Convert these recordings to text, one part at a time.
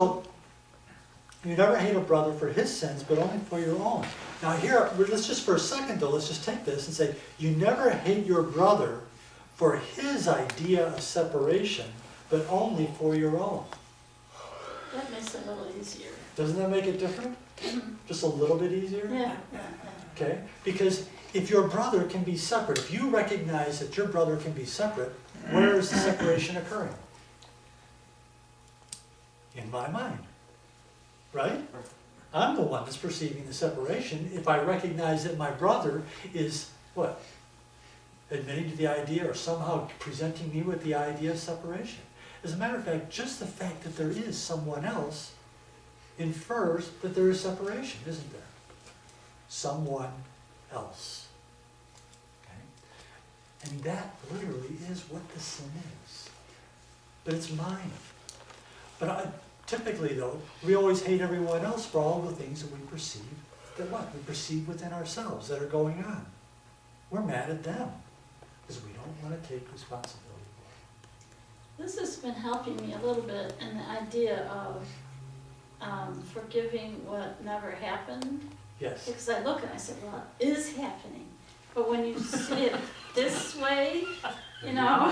So, you never hate a brother for his sins, but only for your own. Now here, let's just for a second though, let's just take this and say, you never hate your brother for his idea of separation, but only for your own. That makes it a little easier. Doesn't that make it different? Just a little bit easier? Yeah. Okay? Because if your brother can be separate, if you recognize that your brother can be separate, where is the separation occurring? In my mind. Right? I'm the one that's perceiving the separation. If I recognize that my brother is, what? Admitting to the idea or somehow presenting me with the idea of separation. As a matter of fact, just the fact that there is someone else infers that there is separation, isn't there? Someone else. Okay? And that literally is what the sin is. But it's mine. But typically, though, we always hate everyone else for all the things that we perceive, that what? We perceive within ourselves that are going on. We're mad at them because we don't want to take responsibility for it. This has been helping me a little bit in the idea of forgiving what never happened. Yes. Because I look and I say, well, it is happening. But when you see it this way, you know,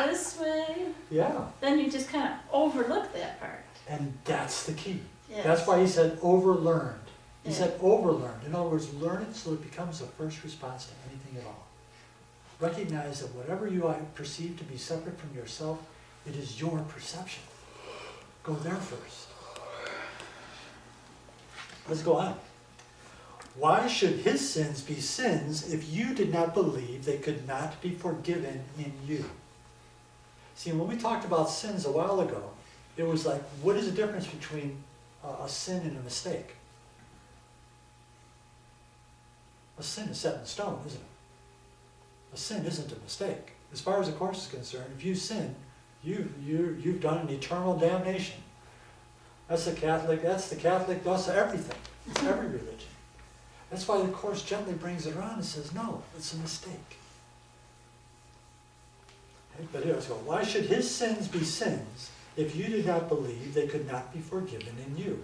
this way, Yeah. then you just kind of overlook that part. And that's the key. Yes. That's why he said overlearned. He Yeah. said overlearned. In other words, learn it so it becomes a first response to anything at all. Recognize that whatever you perceive to be separate from yourself, it is your perception. Go there first. Let's go on. Why should his sins be sins if you did not believe they could not be forgiven in you? See, when we talked about sins a while ago, it was like, what is the difference between a sin and a mistake? A sin is set in stone, isn't it? A sin isn't a mistake. As far as the Course is concerned, if you sin, you've done an eternal damnation. That's the Catholic, that's everything. It's every religion. That's why the Course gently brings it around and says, no, it's a mistake. Okay? But here, let's go. Why should his sins be sins if you did not believe they could not be forgiven in you?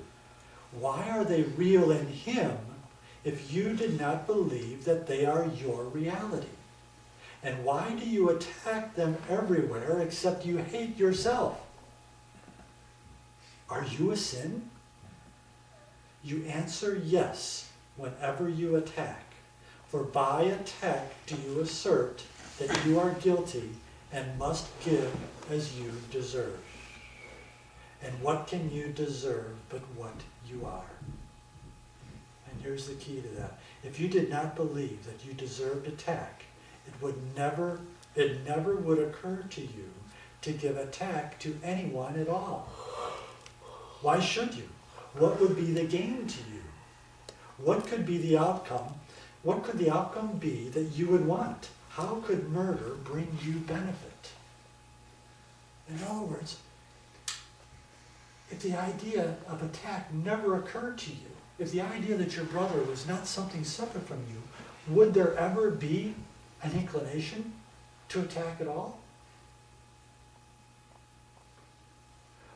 Why are they real in him if you did not believe that they are your reality? And why do you attack them everywhere except you hate yourself? Are you a sin? You answer yes whenever you attack. For by attack do you assert that you are guilty and must give as you deserve. And what can you deserve but what you are? And here's the key to that. If you did not believe that you deserved attack, it never would occur to you to give attack to anyone at all. Why should you? What would be the gain to you? What could be the outcome? What could the outcome be that you would want? How could murder bring you benefit? In other words, if the idea of attack never occurred to you, if the idea that your brother was not something separate from you, would there ever be an inclination to attack at all?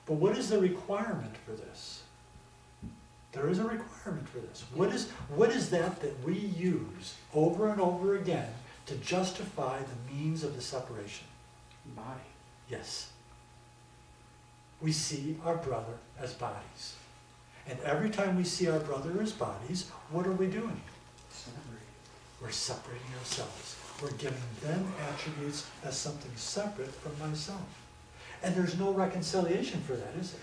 But what is the requirement for this? There is a requirement for this. What is that we use over and over again to justify the means of the separation? Body. Yes. We see our brother as bodies. And every time we see our brother as bodies, what are we doing? We're separating ourselves. We're giving them attributes as something separate from myself. And there's no reconciliation for that, is there?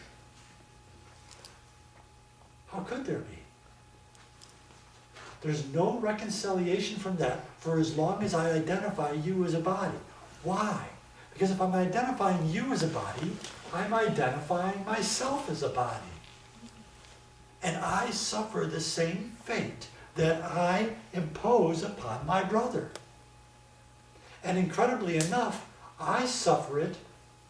How could there be? There's no reconciliation from that for as long as I identify you as a body. Why? Because if I'm identifying you as a body, I'm identifying myself as a body. And I suffer the same fate that I impose upon my brother. And incredibly enough, I suffer it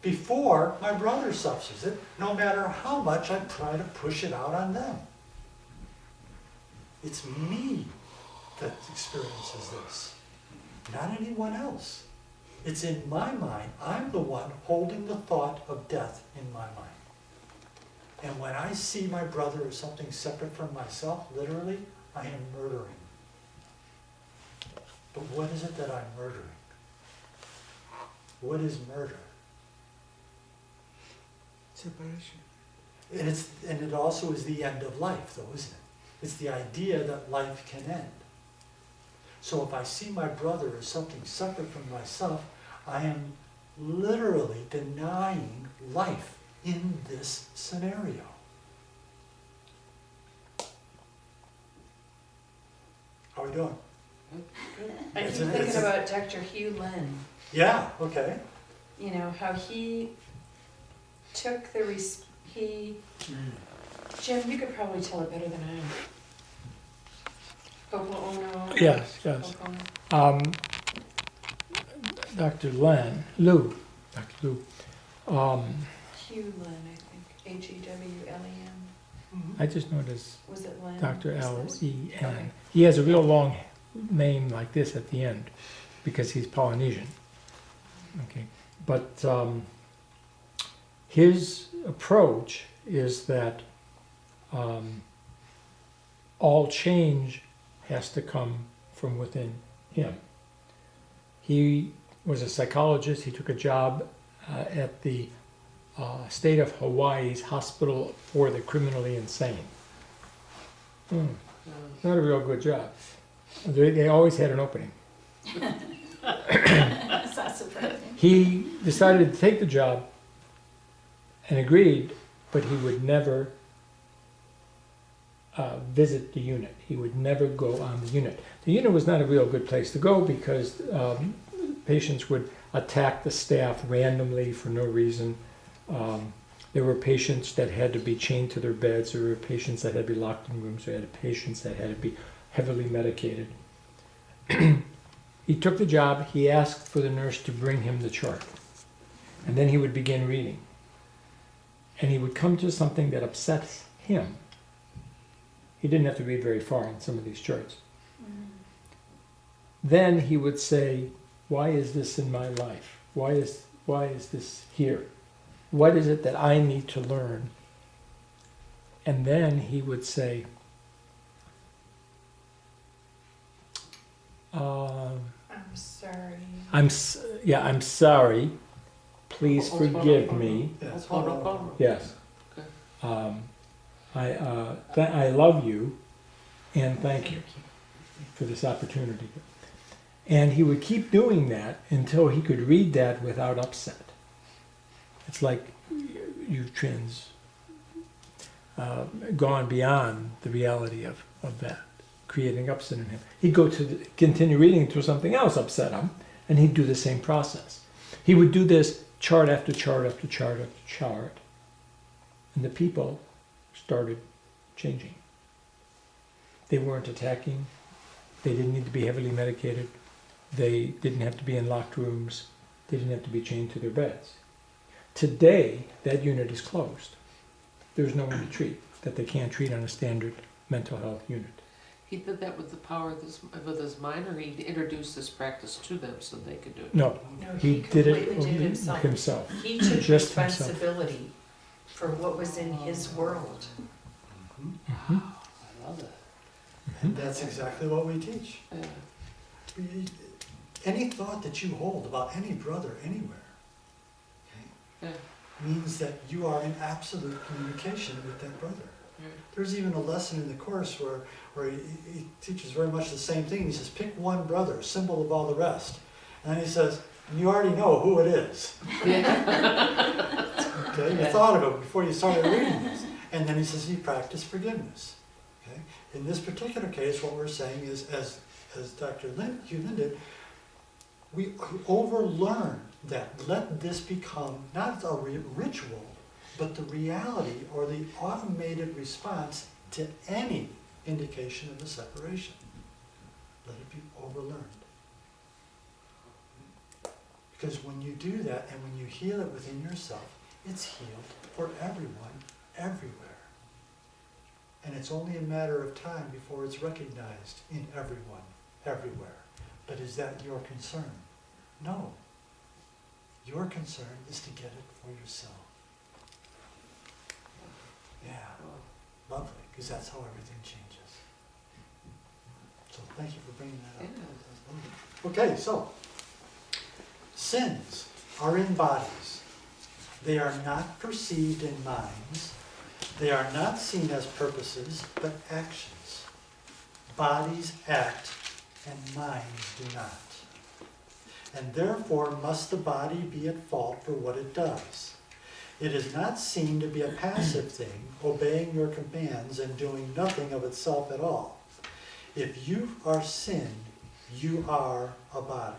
before my brother suffers it, no matter how much I try to push it out on them. It's me that experiences this, not anyone else. It's in my mind. I'm the one holding the thought of death in my mind. And when I see my brother as something separate from myself, literally, I am murdering. But what is it that I'm murdering? What is murder? Separation. And it also is the end of life, though, isn't it? It's the idea that life can end. So if I see my brother as something separate from myself, I am literally denying life in this scenario. How are we doing? I keep Isn't it- thinking it's a- about Dr. Hugh Lin, Yeah, okay. you know, how he took the, Jim, you could probably tell it better than I am. Hoko Ono. Yes. Hoko. Dr. Lu, Hugh Lin, I think, Hewlen. I just know it as Was it Lin? Dr. Was Len. Okay. He has a real long name like this at the end because he's Polynesian. Okay, but his approach is that all change has to come from within him. He was a psychologist. He took a job at the state of Hawaii's hospital for the criminally insane. Not a real good job. They always had an opening. That's not surprising. He decided to take the job and agreed, but he would never visit the unit. He would never go on the unit. The unit was not a real good place to go because patients would attack the staff randomly for no reason. There were patients that had to be chained to their beds. There were patients that had to be locked in rooms. There were patients that had to be heavily medicated. He took the job. He asked for the nurse to bring him the chart. And then he would begin reading. And he would come to something that upsets him. He didn't have to read very far in some of these charts. Then he would say, why is this in my life? Why is this here? What is it that I need to learn? And then he would say, I'm sorry. I'm sorry. Please forgive me. Yes. Yes. I love you, and thank you for this opportunity. And he would keep doing that until he could read that without upset. It's like you've gone beyond the reality of that, creating upset in him. He'd go to continue reading until something else upset him, and he'd do the same process. He would do this chart after chart after chart after chart, and the people started changing. They weren't attacking. They didn't need to be heavily medicated. They didn't have to be in locked rooms. They didn't have to be chained to their beds. Today, that unit is closed. There's no one to treat that they can't treat on a standard mental health unit. He did that with the power of his mind, or he introduced this practice to them so they could do it? No, No, he did it completely did himself. himself. He took Just himself. responsibility for what was in his world. Mhm. I love it. And that's exactly what we teach. Yeah. Any thought that you hold about any brother anywhere, okay, Yeah. means that you are in absolute communication with that brother. Right. There's even a lesson in the course where he teaches very much the same thing. He says, pick one brother, symbol of all the rest. And then he says, and you already know who it is. Okay, you Yeah. thought of it before you started reading this. And then he says, you practice forgiveness. Okay? In this particular case, what we're saying is, as Dr. Hugh Lin did, we overlearn that. Let this become not a ritual, but the reality or the automated response to any indication of a separation. Let it be overlearned. Because when you do that and when you heal it within yourself, it's healed for everyone, everywhere. And it's only a matter of time before it's recognized in everyone, everywhere. But is that your concern? No. Your concern is to get it for yourself. because that's how everything changes. So thank you for bringing that up. Yeah. Okay, so sins are in bodies. They are not perceived in minds. They are not seen as purposes, but actions. Bodies act and minds do not. And therefore must the body be at fault for what it does. It is not seen to be a passive thing, obeying your commands and doing nothing of itself at all. If you are sin, you are a body,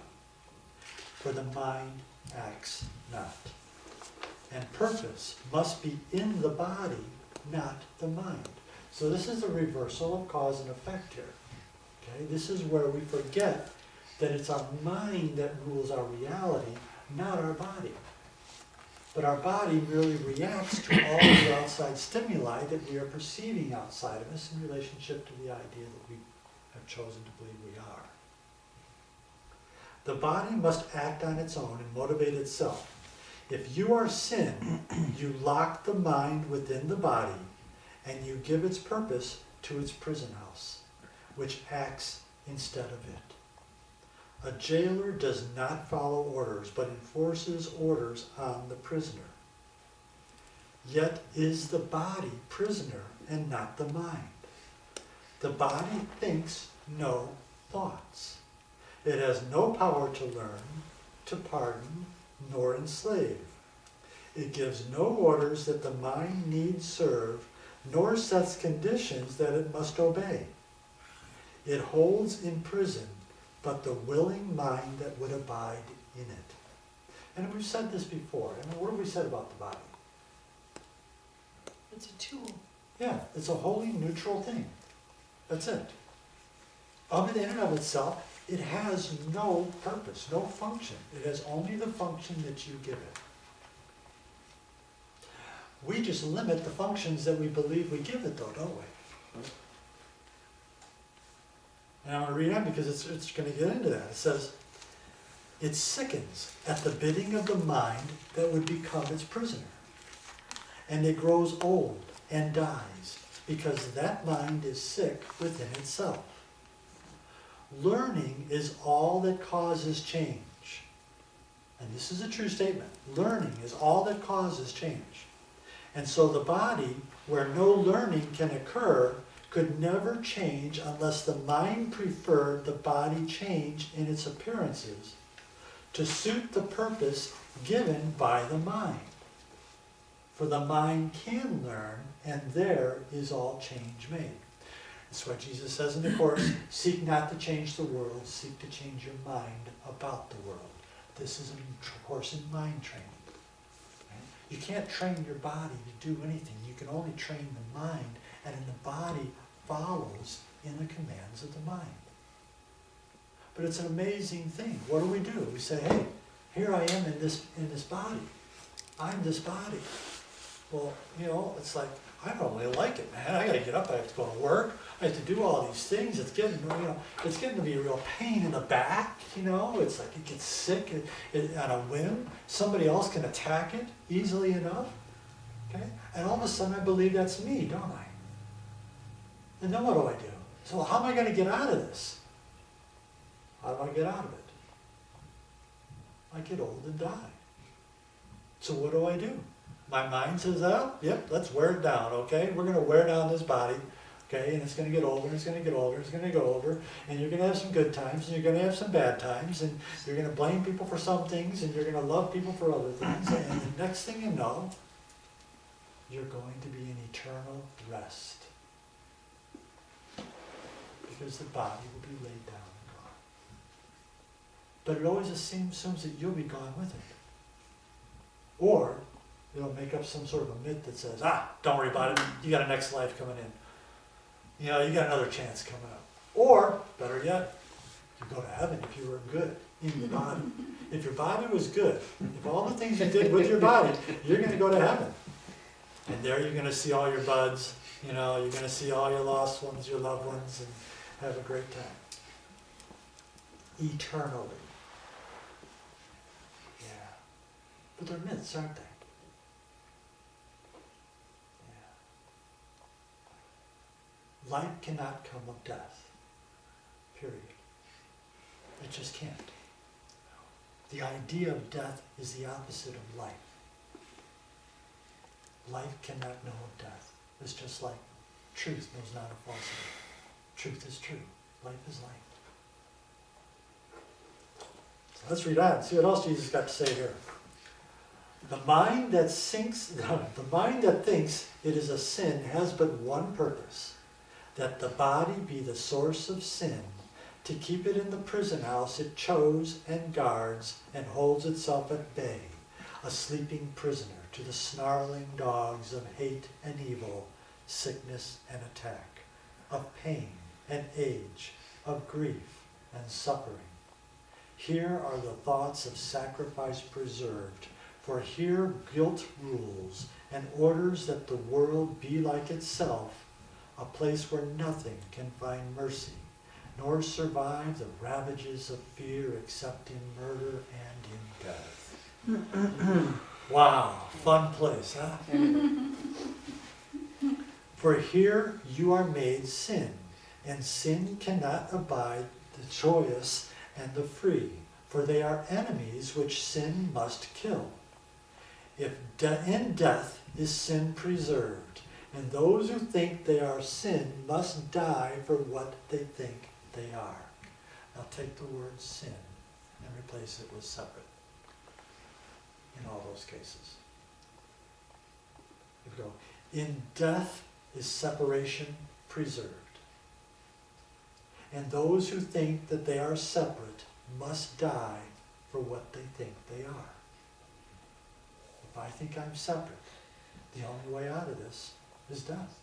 for the mind acts not. And purpose must be in the body, not the mind. So this is a reversal of cause and effect here. Okay? This is where we forget that it's our mind that rules our reality, not our body. But our body merely reacts to all the outside stimuli that we are perceiving outside of us in relationship to the idea that we have chosen to believe we are. The body must act on its own and motivate itself. If you are sin, you lock the mind within the body and you give its purpose to its prison house, which acts instead of it. A jailer does not follow orders, but enforces orders on the prisoner. Yet is the body prisoner and not the mind. The body thinks no thoughts. It has no power to learn, to pardon, nor enslave. It gives no orders that the mind needs serve, nor sets conditions that it must obey. It holds in prison but the willing mind that would abide in it. And we've said this before. I mean, what have we said about the body? It's a tool. Yeah, it's a wholly neutral thing. That's it. Of it in and of itself, it has no purpose, no function. It has only the function that you give it. We just limit the functions that we believe we give it though, don't we? And I'm going to read on because it's going to get into that. It says, it sickens at the bidding of the mind that would become its prisoner. And it grows old and dies because that mind is sick within itself. Learning is all that causes change. And this is a true statement. Learning is all that causes change. And so the body, where no learning can occur, could never change unless the mind preferred the body change in its appearances to suit the purpose given by the mind. For the mind can learn, and there is all change made. That's why Jesus says in the Course, seek not to change the world, seek to change your mind about the world. This is a course in mind training. Right? You can't train your body to do anything. You can only train the mind, and then the body follows in the commands of the mind. But it's an amazing thing. What do? We say, hey, here I am in this body. I'm this body. Well, you know, it's like, I don't really like it, man. I gotta get up, I have to go to work, I have to do all these things. It's getting, it's getting to be a real pain in the back, It's like it gets sick on a whim. Somebody else can attack it easily enough, okay? And all of a sudden I believe that's me, don't I? And then what do I do? So how am I gonna get out of this? How do I get out of it? I get old and die. So what do? My mind says, oh, yep, let's wear it down, okay? We're going to wear down this body, okay? And it's going to get older, it's going to get older, it's going to get older. And you're going to have some good times, and you're going to have some bad times. And you're going to blame people for some things, and you're going to love people for other things. And the next thing you know, you're going to be in eternal rest. Because the body will be laid down and gone. But it always assumes that you'll be gone with it. Or it'll make up some sort of a myth that says, don't worry about it, you got a next life coming in. You got another chance coming up. Or, better yet, you go to heaven if you were good in your body. If your body was good, if all the things you did with your body, you're going to go to heaven. And there you're going to see all your buds, you're going to see all your lost ones, your loved ones, and have a great time. Eternally. Yeah. But they're myths, aren't they? Life cannot come of death. Period. It just can't. The idea of death is the opposite of life. Life cannot know of death. It's just like truth knows not of falsehood. Truth is true. Life is life. So let's read on. See what else Jesus got to say here. The mind that thinks it is a sin has but one purpose, that the body be the source of sin, to keep it in the prison house it chose and guards and holds itself at bay, a sleeping prisoner to the snarling dogs of hate and evil, sickness and attack, of pain and age, of grief and suffering. Here are the thoughts of sacrifice preserved, for here guilt rules and orders that the world be like itself, a place where nothing can find mercy, nor survive the ravages of fear except in murder and in death. Wow, fun place, huh? For here you are made sin, and sin cannot abide the joyous and the free, for they are enemies which sin must kill. If in death is sin preserved, and those who think they are sin must die for what they think they are. Now take the word sin and replace it with separate in all those cases. You go, in death is separation preserved, and those who think that they are separate must die for what they think they are. If I think I'm separate, the only way out of this is death.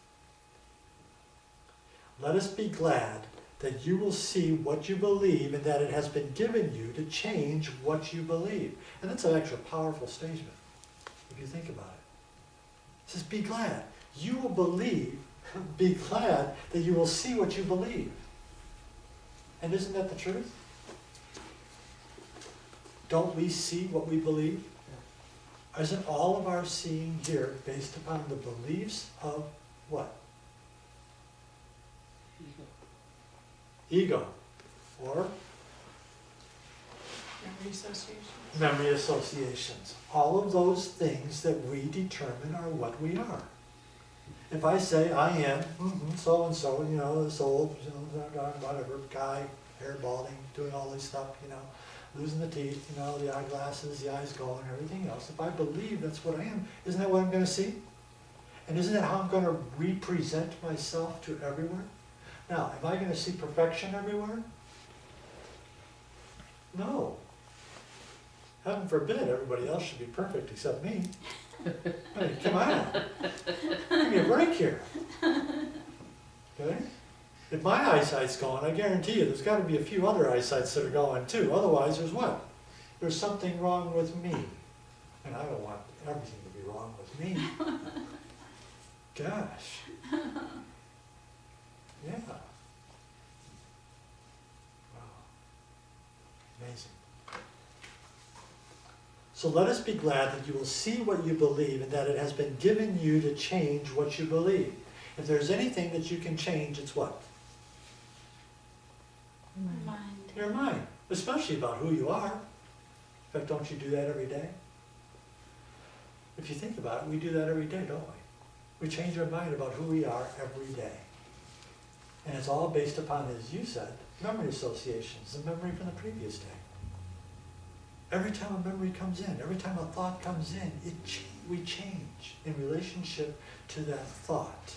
Let us be glad that you will see what you believe and that it has been given you to change what you believe. And that's an actual powerful statement, if you think about it. It says, be glad. You will believe, be glad that you will see what you believe. And isn't that the truth? Don't we see what we believe? Isn't all of our seeing here based upon the beliefs of what? Ego. Or? Memory associations. Memory associations. All of those things that we determine are what we are. If I say I am so-and-so, this old, whatever, guy, hair balding, doing all this stuff, losing the teeth, the eyeglasses, the eyes going, everything else. If I believe that's what I am, isn't that what I'm going to see? And isn't that how I'm going to represent myself to everywhere? Now, am I going to see perfection everywhere? No. Heaven forbid everybody else should be perfect except me. I mean, come on. Give me a break here. Okay? If my eyesight's going, I guarantee you there's got to be a few other eyesights that are going too. Otherwise, there's what? There's something wrong with me. And I don't want everything to be wrong with me. Gosh. Yeah. Wow. Amazing. So let us be glad that you will see what you believe and that it has been given you to change what you believe. If there's anything that you can change, it's what? Mind. Your mind, especially about who you are. In fact, don't you do that every day? If you think about it, we do that every day, don't we? We change our mind about who we are every day. And it's all based upon, as you said, memory associations, the memory from the previous day. Every time a memory comes in, every time a thought comes in, we change in relationship to that thought.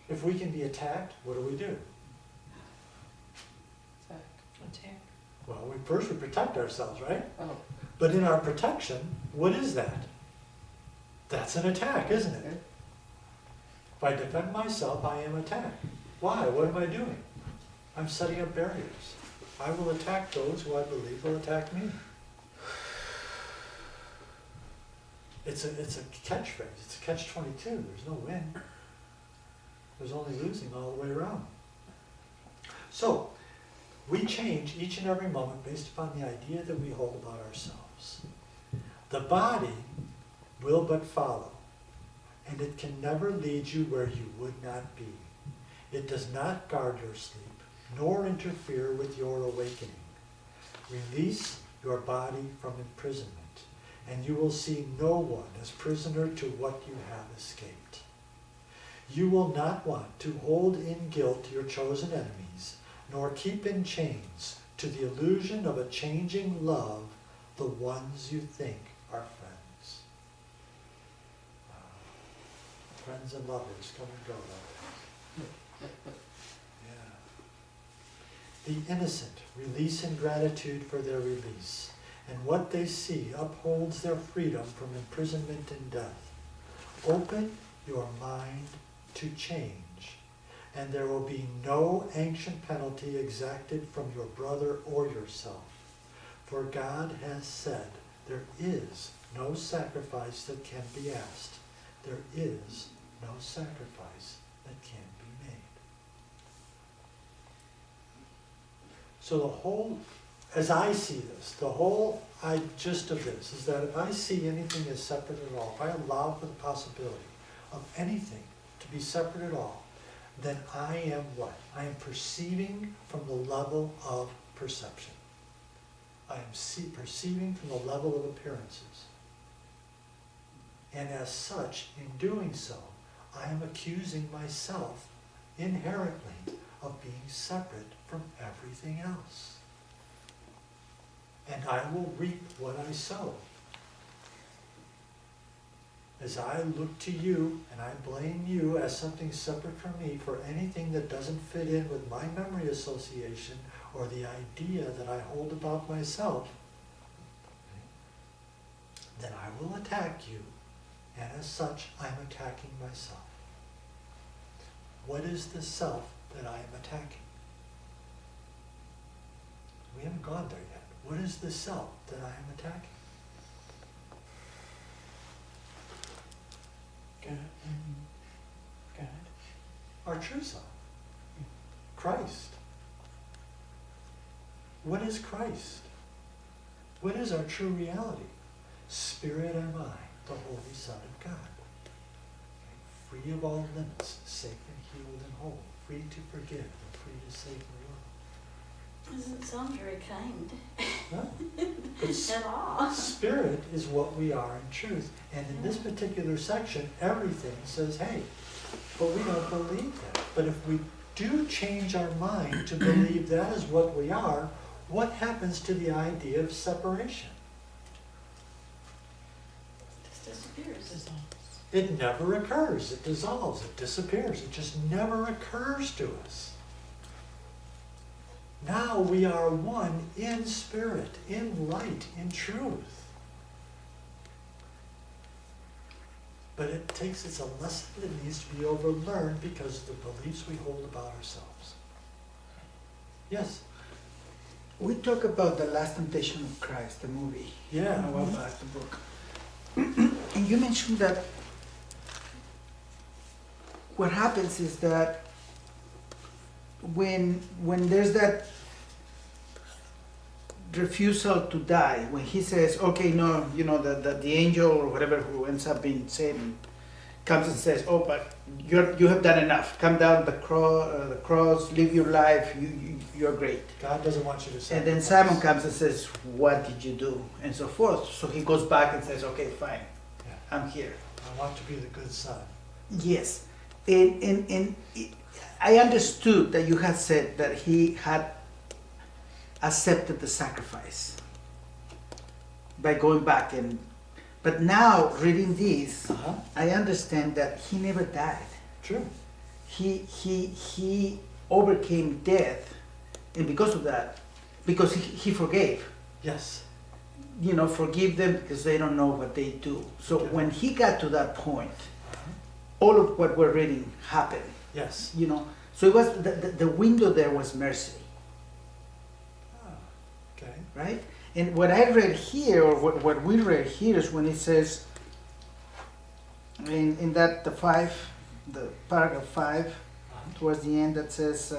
If we can be attacked, what do? Attack. Well, we protect ourselves, right? Oh, But in our protection, what is that? That's an attack, isn't it? If I defend myself, I am attacked. Why? What am I doing? I'm setting up barriers. I will attack those who I believe will attack me. It's a catchphrase. It's a catch-22. There's no win. There's only losing all the way around. So, we change each and every moment based upon the idea that we hold about ourselves. The body will but follow, and it can never lead you where you would not be. It does not guard your sleep, nor interfere with your awakening. Release your body from imprisonment, and you will see no one as prisoner to what you have escaped. You will not want to hold in guilt your chosen enemies, nor keep in chains to the illusion of a changing love the ones you think are friends. Friends and lovers come and go, don't they? Yeah. The innocent release in gratitude for their release, and what they see upholds their freedom from imprisonment and death. Open your mind to change, and there will be no ancient penalty exacted from your brother or yourself. For God has said, there is no sacrifice that can be asked. There is no sacrifice that can be made. So the whole, as I see this, the whole gist of this is that if I see anything as separate at all, if I allow for the possibility of anything to be separate at all, then I am what? I am perceiving from the level of perception. I am perceiving from the level of appearances. And as such, in doing so, I am accusing myself inherently of being separate from everything else. And I will reap what I sow. As I look to you and I blame you as something separate from me for anything that doesn't fit in with my memory association or the idea that I hold about myself, then I will attack you, and as such, I'm attacking myself. What is the self that I am attacking? We haven't gone there yet. What is the self that I am attacking? God. Our true self. Christ. What is Christ? What is our true reality? Spirit am I, the Holy Son of God. Free of all limits, safe and healed and whole, free to forgive and free to save the world. Doesn't sound very kind No. But at all. Spirit is what we are in truth. And in this particular section, everything says, hey, but we don't believe that. But if we do change our mind to believe that is what we are, what happens to the idea of separation? It just disappears. It never occurs. It dissolves. It disappears. It just never occurs to us. Now we are one in spirit, in light, in truth. But it's a lesson that needs to be overlearned because of the beliefs we hold about ourselves. Yes? We talk about The Last Temptation of Christ, the movie. Yeah. A while back, the book. And you mentioned that what happens is that when there's that refusal to die, when he says, okay, no, you know, the angel or whatever who ends up being Satan comes and says, oh, but you have done enough. Come down the cross, live your life, you're great. God doesn't want you to say. And then Simon comes and says, what did you do? And so forth. So he goes back and says, okay, fine, Yeah. I'm here. I want to be the good son. Yes. And I understood that you had said that he had accepted the sacrifice by going back but now reading this, Uh-huh. I understand that he never died. True. He overcame death, and because of that, because he forgave. Yes. You know, forgive them because they don't know what they do. So Yeah. when he got to that point, Uh-huh. all of what we're reading happened. Yes. You know, so it was the window there was mercy, Ah, okay. right? And what I read here, or what we read here, is when it says in that the paragraph 5, Uh-huh. towards the end, that says,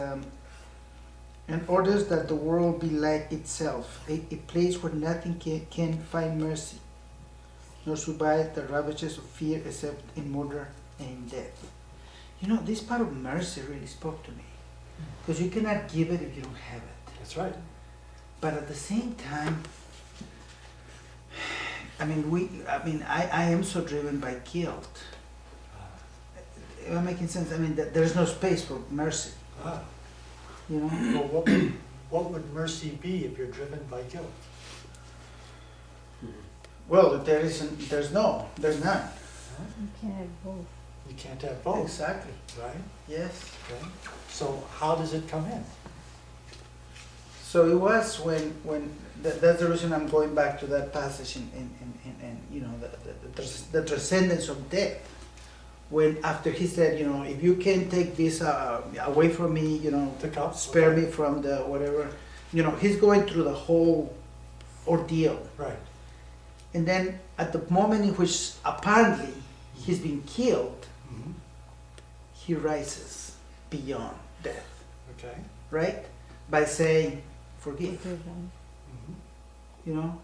and orders that the world be like itself, a place where nothing can find mercy, nor survive the ravages of fear except in murder and in death. You know, this part of mercy really spoke to me. Because you cannot give it if you don't have it. That's right. But at the same time, I am so driven by guilt. Am I making sense? I mean, there's no space for mercy. Ah. You know? Well, what would mercy be if you're driven by guilt? Well, there's none. You can't have both. You can't have both, Exactly. right? Yes. Okay. So how does it come in? So it was when that's the reason I'm going back to that passage in you know, the transcendence of death. When after he said, you know, if you can take this away from me, you know, The cup? spare me from the whatever, you know, he's going through the whole ordeal. Right. And then at the moment in which apparently he's been killed, Mhm. he rises beyond death, Okay. right? By saying, forgive, Forgive them. Mhm. you know?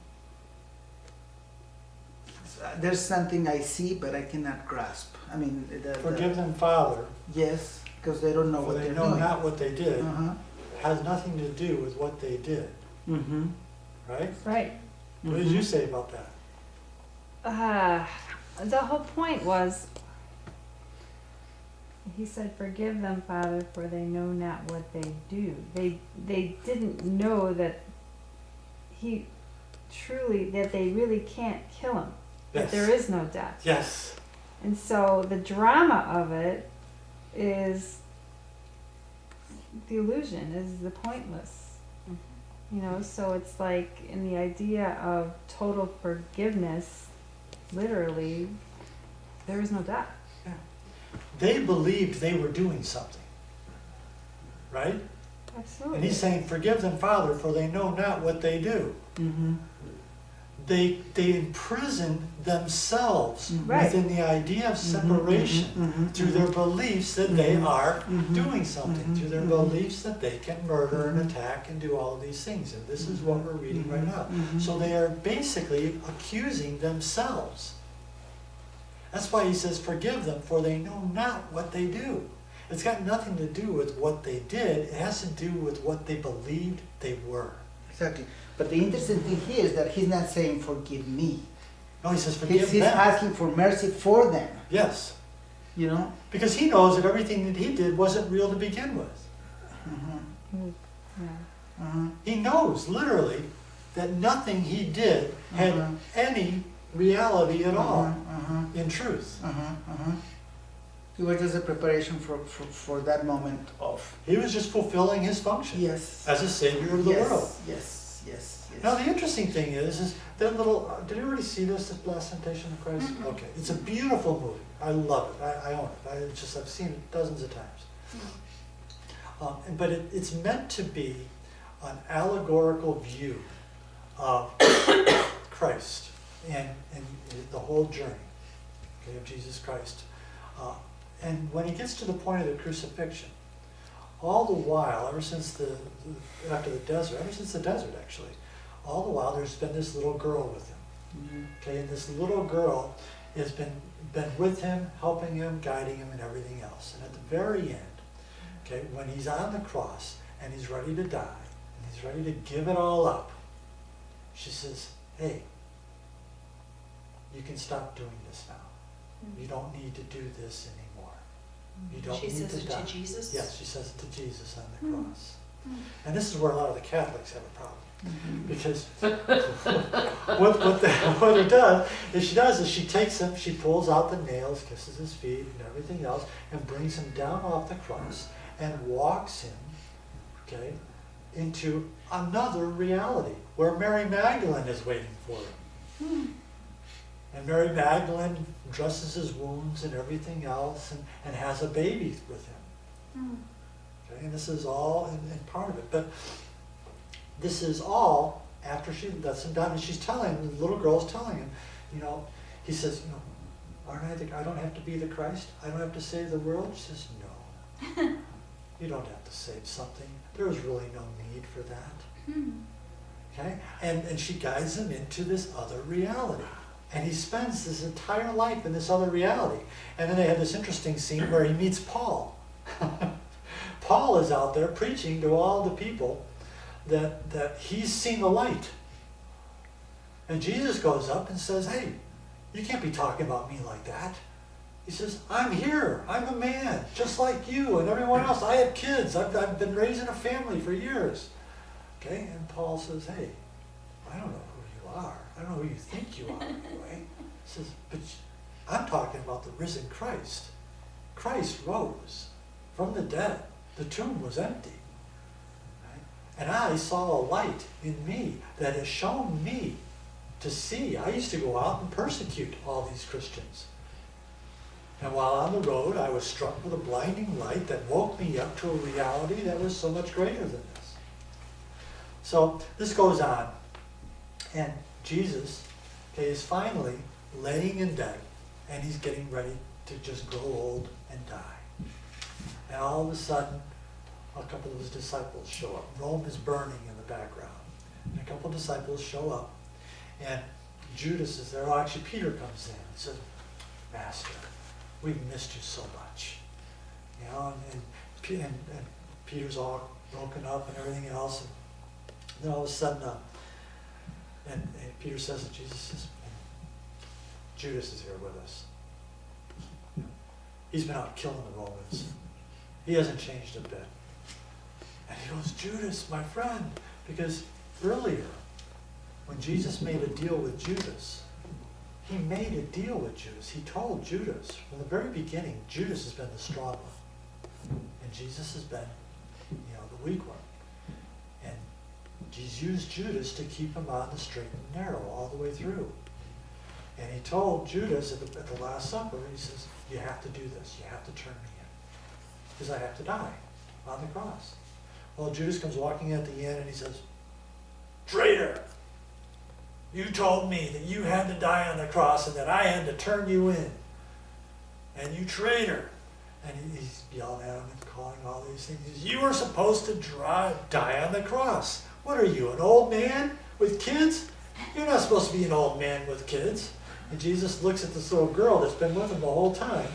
There's something I see, but I cannot grasp. I mean, Forgive them, Father, yes, because they don't know for what they they're know doing. not what they did. Uh-huh. Has nothing to do with what they did, Mm-hmm. right? Right. What did you say about that? The whole point was, he said, forgive them, Father, for they know not what they do. They didn't know that that they really can't kill him. That Yes. there is no death. Yes. And so the drama of it is the illusion, is the pointless. You know, so it's like in the idea of total forgiveness, literally, there is no death. They believed they were doing something, right? Absolutely. And he's saying, forgive them, Father, for they know not what they do. Mm-hmm. They imprison themselves Right. within the idea of separation through their beliefs that they are doing something, through their beliefs that they can murder and attack and do all of these things. And this is what we're reading right now. So they are basically accusing themselves. That's why he says, forgive them, for they know not what they do. It's got nothing to do with what they did. It has to do with what they believed they were. Exactly. But the interesting thing here is that he's not saying forgive me. No, he says, forgive He's them. asking for mercy for them. Yes. You know? Because he knows that everything that he did wasn't real to begin with. Yeah. He knows, literally, that nothing he did had any reality at all, in truth. It was just a preparation for that moment of He was just fulfilling his function as a savior of the world. Yes, yes, yes. Now, the interesting thing is that little, did you already see this Last Temptation of Christ? Okay, it's a beautiful movie. I love it. I own it. I've seen it dozens of times. But it's meant to be an allegorical view of Christ and the whole journey, okay, of Jesus Christ. And when he gets to the point of the crucifixion, all the while, ever since the desert actually, all the while there's been this little girl with him. Okay, and this little girl has been with him, helping him, guiding him, and everything else. And at the very end, okay, when he's on the cross and he's ready to die, and he's ready to give it all up, she says, hey, you can stop doing this now. You don't need to do this anymore. You don't She need says to it die. to Jesus? Yes, she says it to Jesus on the cross. And this is where a lot of the Catholics have a problem. Because what he does is she takes him, she pulls out the nails, kisses his feet and everything else, and brings him down off the cross and walks him, okay, into another reality where Mary Magdalene is waiting for him. And Mary Magdalene dresses his wounds and everything else and has a baby with him. Okay, and this is all in part of it. But this is all after she lets him down. And she's telling him, the little girl's telling him, you know, he says, you know, I don't have to be the Christ? I don't have to save the world? She says, no. You don't have to save something. There's really no need for that. Okay? And she guides him into this other reality. And he spends his entire life in this other reality. And then they have this interesting scene where he meets Paul. Paul is out there preaching to all the people that he's seen the light. And Jesus goes up and says, hey, you can't be talking about me like that. He says, I'm here. I'm a man, just like you and everyone else. I have kids. I've been raising a family for years. Okay? And Paul says, hey, I don't know who you are. I don't know who you think you are anyway. He says, but I'm talking about the risen Christ. Christ rose from the dead. The tomb was empty. Right? And I saw a light in me that has shown me to see. I used to go out and persecute all these Christians. And while on the road, I was struck with a blinding light that woke me up to a reality that was so much greater than this. So this goes on. And Jesus, okay, is finally laying in bed, and he's getting ready to just grow old and die. And all of a sudden, a couple of his disciples show up. Rome is burning in the background. And a couple of disciples show up, and Judas is there. Oh, actually, Peter comes in and says, Master, we've missed you so much. You know, and Peter's all broken up and everything else. And then all of a sudden, and Peter says to Jesus, Judas is here with us. He's been out killing the Romans. He hasn't changed a bit. And he goes, Judas, my friend, because earlier, when Jesus made a deal with Judas, he made a deal with Judas. He told Judas, from the very beginning, Judas has been the strong one. And Jesus has been, the weak one. And he's used Judas to keep him on the straight and narrow all the way through. And he told Judas at the Last Supper, he says, you have to do this. You have to turn me in. Because I have to die on the cross. Well, Judas comes walking at the end and he says, traitor! You told me that you had to die on the cross and that I had to turn you in. And you traitor! And he's yelling at him and calling all these things. He says, you were supposed to die on the cross. What are you, an old man with kids? You're not supposed to be an old man with kids. And Jesus looks at this little girl that's been with him the whole time.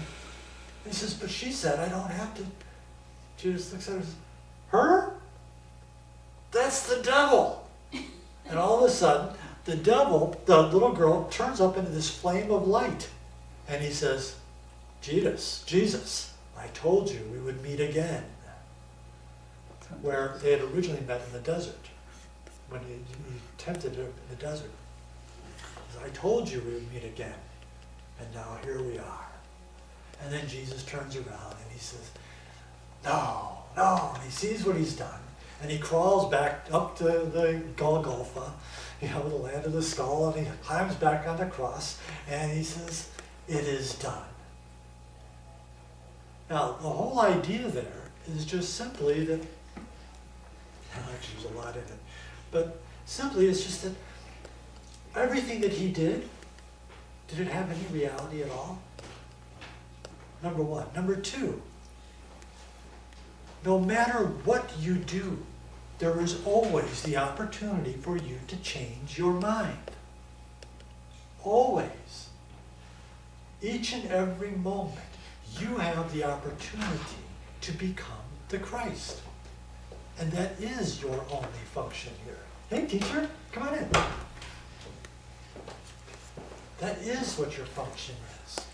And he says, but she said I don't have to. Judas looks at her and says, her? That's the devil. And all of a sudden, the devil, the little girl, turns up into this flame of light. And he says, Jesus, I told you we would meet again. Where they had originally met in the desert. When he tempted her in the desert. He said, I told you we would meet again. And now here we are. And then Jesus turns around and he says, no. And he sees what he's done. And he crawls back up to the Golgotha, the land of the skull, and he climbs back on the cross, and he says, it is done. Now, the whole idea there is just simply that, actually there's a lot in it, but simply it's just that everything that he did it have any reality at all? Number one. Number two, no matter what you do, there is always the opportunity for you to change your mind. Always. Each and every moment, you have the opportunity to become the Christ. And that is your only function here. Hey, teacher, come on in. That is what your function is.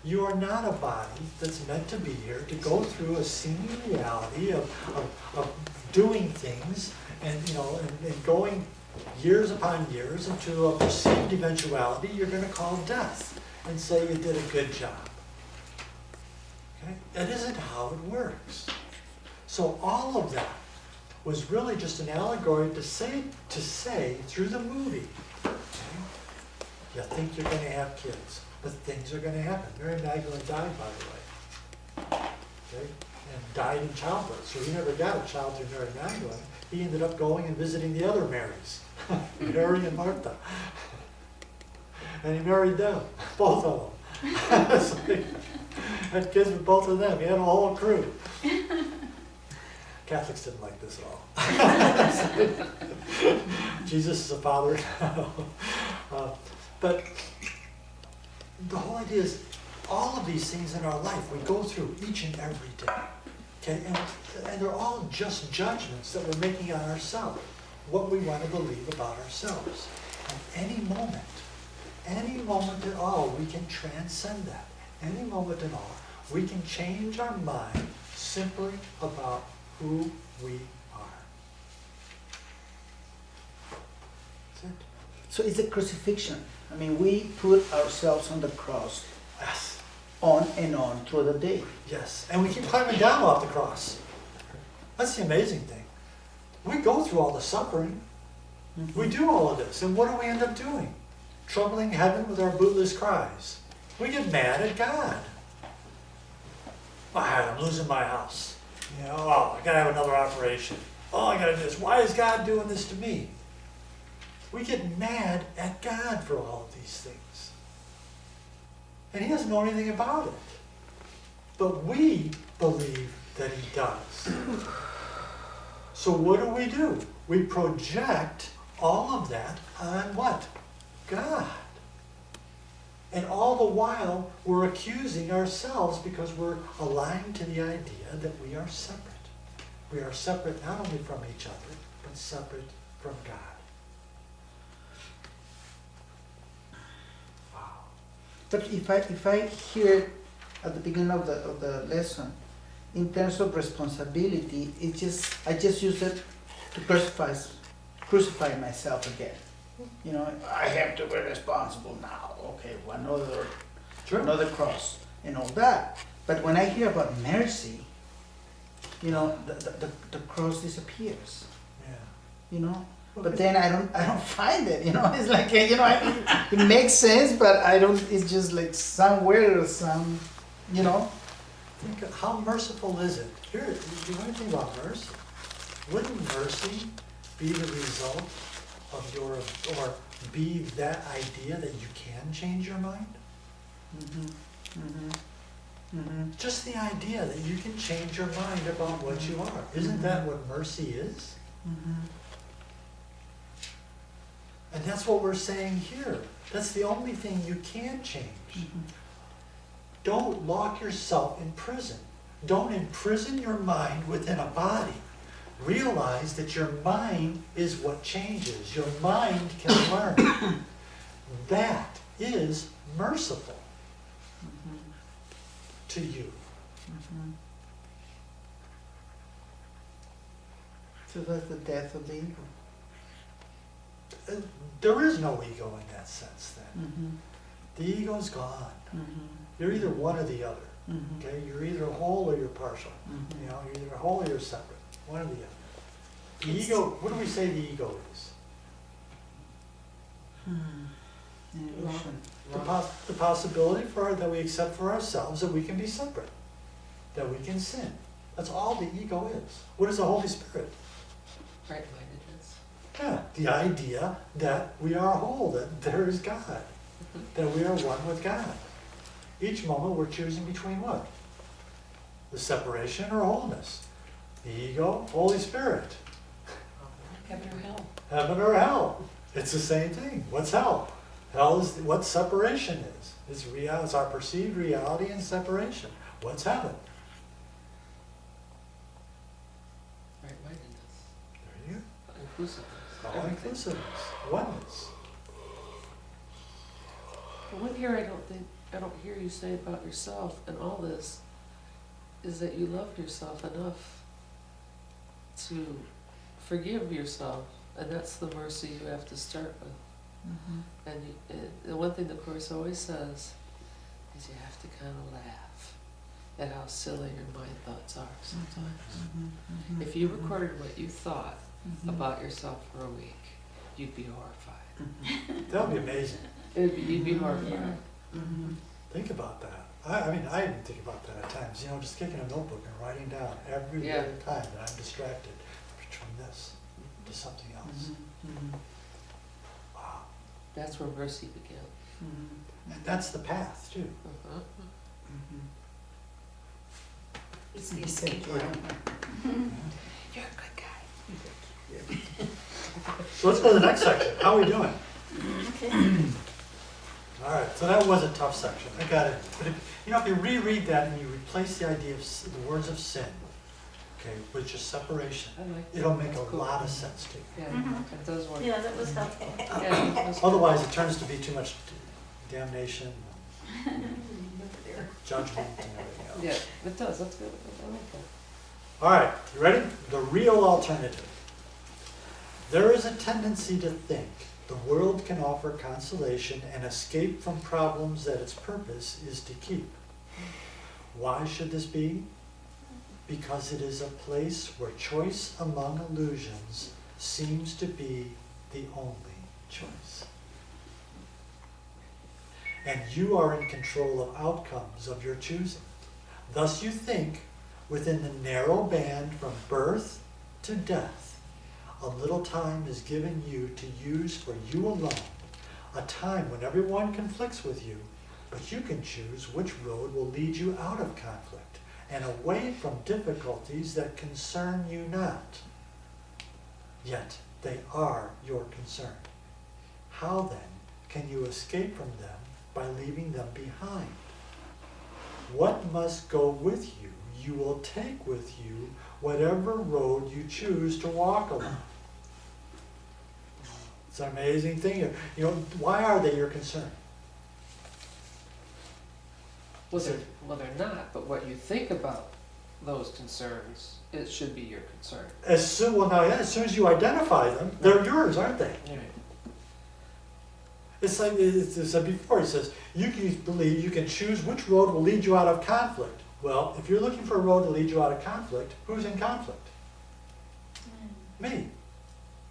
You are not a body that's meant to be here to go through a seeming reality of doing things and and going years upon years into a perceived eventuality you're going to call death and say you did a good job. Okay? That isn't how it works. So all of that was really just an allegory to say through the movie. Okay? You think you're going to have kids, but things are going to happen. Mary Magdalene died, by the way. Okay? And died in childbirth. So he never got a child through Mary Magdalene. He ended up going and visiting the other Marys, Mary and Martha. And he married them, both of them. So he had kids with both of them. He had a whole crew. Catholics didn't like this at all. Jesus is a father. But the whole idea is, all of these things in our life, we go through each and every day. Okay, and they're all just judgments that we're making on ourselves, what we want to believe about ourselves. And any moment at all, we can transcend that. Any moment at all, we can change our mind simply about who we are. That's it. So it's a crucifixion. I mean, we put ourselves on the cross Yes. on and on through the day. Yes, and we keep climbing down off the cross. That's the amazing thing. We go through all the suffering. We do all of this, and what do we end up doing? Troubling heaven with our bootless cries. We get mad at God. I'm losing my house. You know, oh, I gotta have another operation. Oh, I gotta do this. Why is God doing this to me? We get mad at God for all of these things. And he doesn't know anything about it. But we believe that he does. So what do? We project all of that on what? God. And all the while, we're accusing ourselves because we're aligned to the idea that we are separate. We are separate not only from each other, but separate from God. Wow. But if I hear at the beginning of the lesson, in terms of responsibility, I just use it to crucify myself again. You know, I have to be responsible now. Okay, another cross and all that. But when I hear about mercy, you know, the cross disappears. Yeah. You know, but then I don't find it. You know, it's like, you know, it makes sense, but I don't. It's just like somewhere or some, you know. Think of how merciful is it? Here, you want to think about mercy? Wouldn't mercy be the result of or be that idea that you can change your mind? Just the idea that you can change your mind about what you are. Isn't that what mercy is? And that's what we're saying here. That's the only thing you can change. Don't lock yourself in prison. Don't imprison your mind within a body. Realize that your mind is what changes. Your mind can learn. That is merciful to you. So that's the death of the ego. There is no ego in that sense then. The ego's gone. You're either one or the other. Okay? You're either whole or you're partial. You know, you're either whole or you're separate. One or the other. The ego, what do we say the ego is? An illusion. The possibility that we accept for ourselves that we can be separate, that we can sin. That's all the ego is. What is the Holy Spirit? Right-mindedness. Yeah, the idea that we are whole, that there is God, that we are one with God. Each moment we're choosing between what? The separation or wholeness. The ego, Holy Spirit. Heaven or hell. Heaven or hell. It's the same thing. What's hell? Hell is what separation is. It's our perceived reality and separation. What's heaven? Right-mindedness. There you Inclusiveness. go. All Everything. inclusiveness. Oneness. But one here I don't hear you say about yourself and all this is that you love yourself enough to forgive yourself, and that's the mercy you have to start with. And the one thing the Course always says is you have to kind of laugh at how silly your mind thoughts are sometimes. If you recorded what you thought about yourself for a week, you'd be horrified. That would be amazing. You'd be horrified. Think about that. I mean, I even think about that at times. You know, just taking a notebook and writing down every Yeah. little time that I'm distracted from this to something else. Wow. That's where mercy begins. And that's the path, too. Uh-huh. It's the escape route. You're a good guy. So let's go to the next section. How are we doing? Okay. All All right, so that was a tough section. I got it. But if you reread that and you replace the idea of the words of sin, okay, with just separation, I like that. it'll make a That's cool. lot of sense to you. Yeah, Mhm. it does work. Yeah, that was helpful. Yeah, that's good. Otherwise, it turns to be too much damnation, judgment, and everything else. Yeah, it does, that's good. I like that. All right, you ready? The real alternative. There is a tendency to think the world can offer consolation and escape from problems that its purpose is to keep. Why should this be? Because it is a place where choice among illusions seems to be the only choice. And you are in control of outcomes of your choosing. Thus you think within the narrow band from birth to death. A little time is given you to use for you alone, a time when everyone conflicts with you, but you can choose which road will lead you out of conflict and away from difficulties that concern you not. Yet they are your concern. How then can you escape from them by leaving them behind? What must go with you, you will take with you whatever road you choose to walk along. It's an amazing thing. You know, why are they your concern? Well, they're not, but what you think about those concerns, it should be your concern. As soon as you identify them, they're yours, aren't they? Right. It's like it said before. He says you can believe you can choose which road will lead you out of conflict. Well, if you're looking for a road to lead you out of conflict, who's in conflict? Me.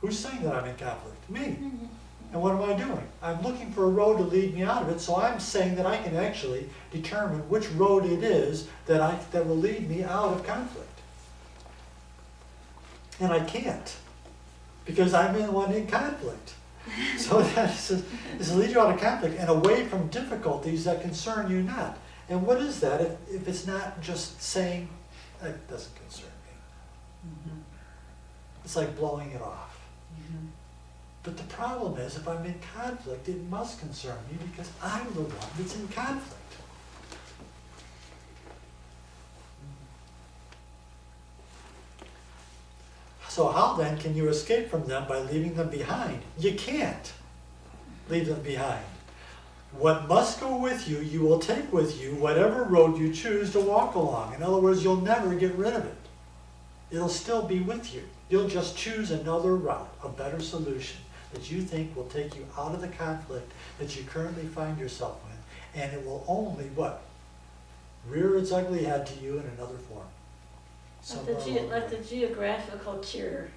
Who's saying that I'm in conflict? Me. And what am I doing? I'm looking for a road to lead me out of it, so I'm saying that I can actually determine which road it is that will lead me out of conflict. And I can't, because I'm in one in conflict. So that says, this will lead you out of conflict and away from difficulties that concern you not. And what is that if it's not just saying, that doesn't concern me? It's like blowing it off. But the problem is, if I'm in conflict, it must concern me because I'm the one that's in conflict. So how then can you escape from them by leaving them behind? You can't leave them behind. What must go with you, you will take with you whatever road you choose to walk along. In other words, you'll never get rid of it. It'll still be with you. You'll just choose another route, a better solution that you think will take you out of the conflict that you currently find yourself in. And it will only, what? Rear its ugly head to you in another form. Like the geographical cure.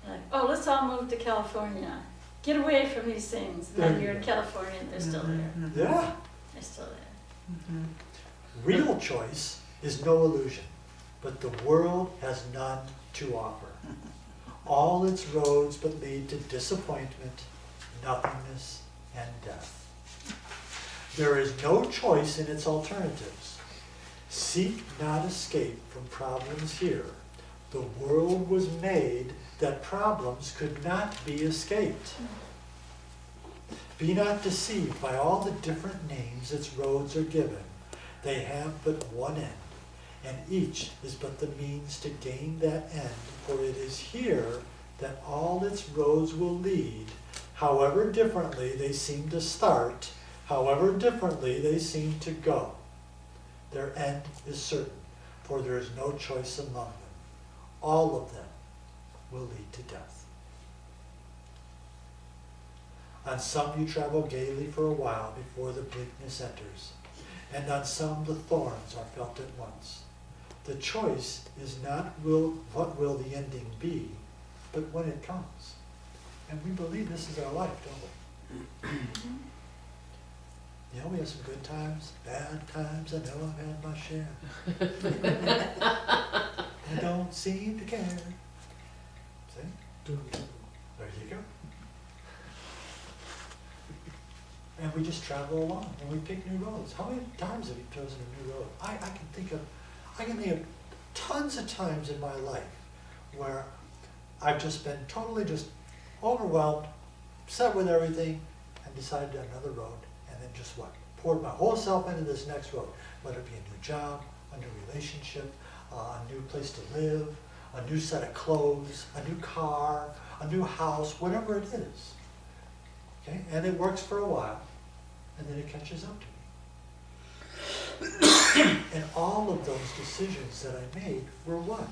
Like, oh, let's all move to California. Get away from these things. And then you're in California and they're still there. Yeah. They're still there. Real choice is no illusion, but the world has none to offer. All its roads but lead to disappointment, nothingness, and death. There is no choice in its alternatives. Seek not escape from problems here. The world was made that problems could not be escaped. Be not deceived by all the different names its roads are given. They have but one end, and each is but the means to gain that end, for it is here that all its roads will lead, however differently they seem to start, however differently they seem to go. Their end is certain, for there is no choice among them. All of them will lead to death. On some you travel gaily for a while before the bleakness enters, and on some the thorns are felt at once. The choice is not what will the ending be, but when it comes. And we believe this is our life, don't we? You know, we have some good times, bad times. I know I've had my share. I don't seem to care. See? There you go. And we just travel along and we pick new roads. How many times have you chosen a new road? I can think of tons of times in my life where I've just been totally just overwhelmed, upset with everything, and decided another road, and then and just what? Poured my whole self into this next road, whether it be a new job, a new relationship, a new place to live, a new set of clothes, a new car, a new house, whatever it is. Okay, and it works for a while, and then it catches up to me. And all of those decisions that I made were what?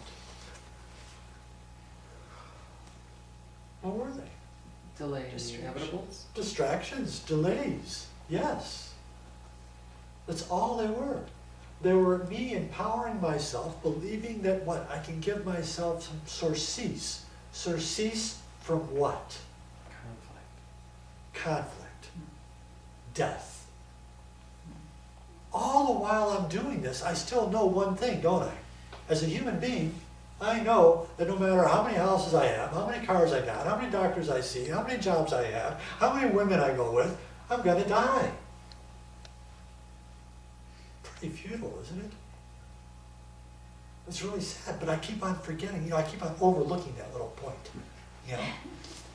What were they? Delay the inevitable. Distractions, delays, yes. That's all they were. They were me empowering myself, believing that what? I can give myself some surcease. Surcease from what? Conflict. Death. All the while I'm doing this, I still know one thing, don't I? As a human being, I know that no matter how many houses I have, how many cars I got, how many doctors I see, how many jobs I have, how many women I go with, I'm gonna die. Pretty futile, isn't it? It's really sad, but I keep on forgetting, I keep on overlooking that little point.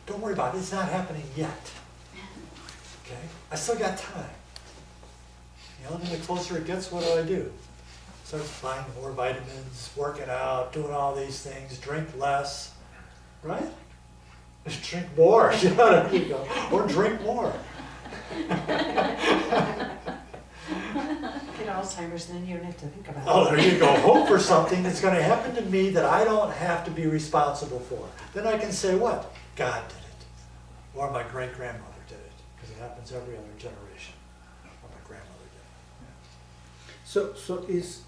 Don't worry about it, it's not happening yet. Okay? I still got time. And the closer it gets, what do? Start buying more vitamins, working out, doing all these things, drink less, right? Drink more, there you go. Or drink more. Get Alzheimer's, and then you don't have to think about it. Oh, there you go. Hope for something that's going to happen to me that I don't have to be responsible for. Then I can say what? God did it. Or my great-grandmother did it. Because it happens every other generation. Or my grandmother did it. So is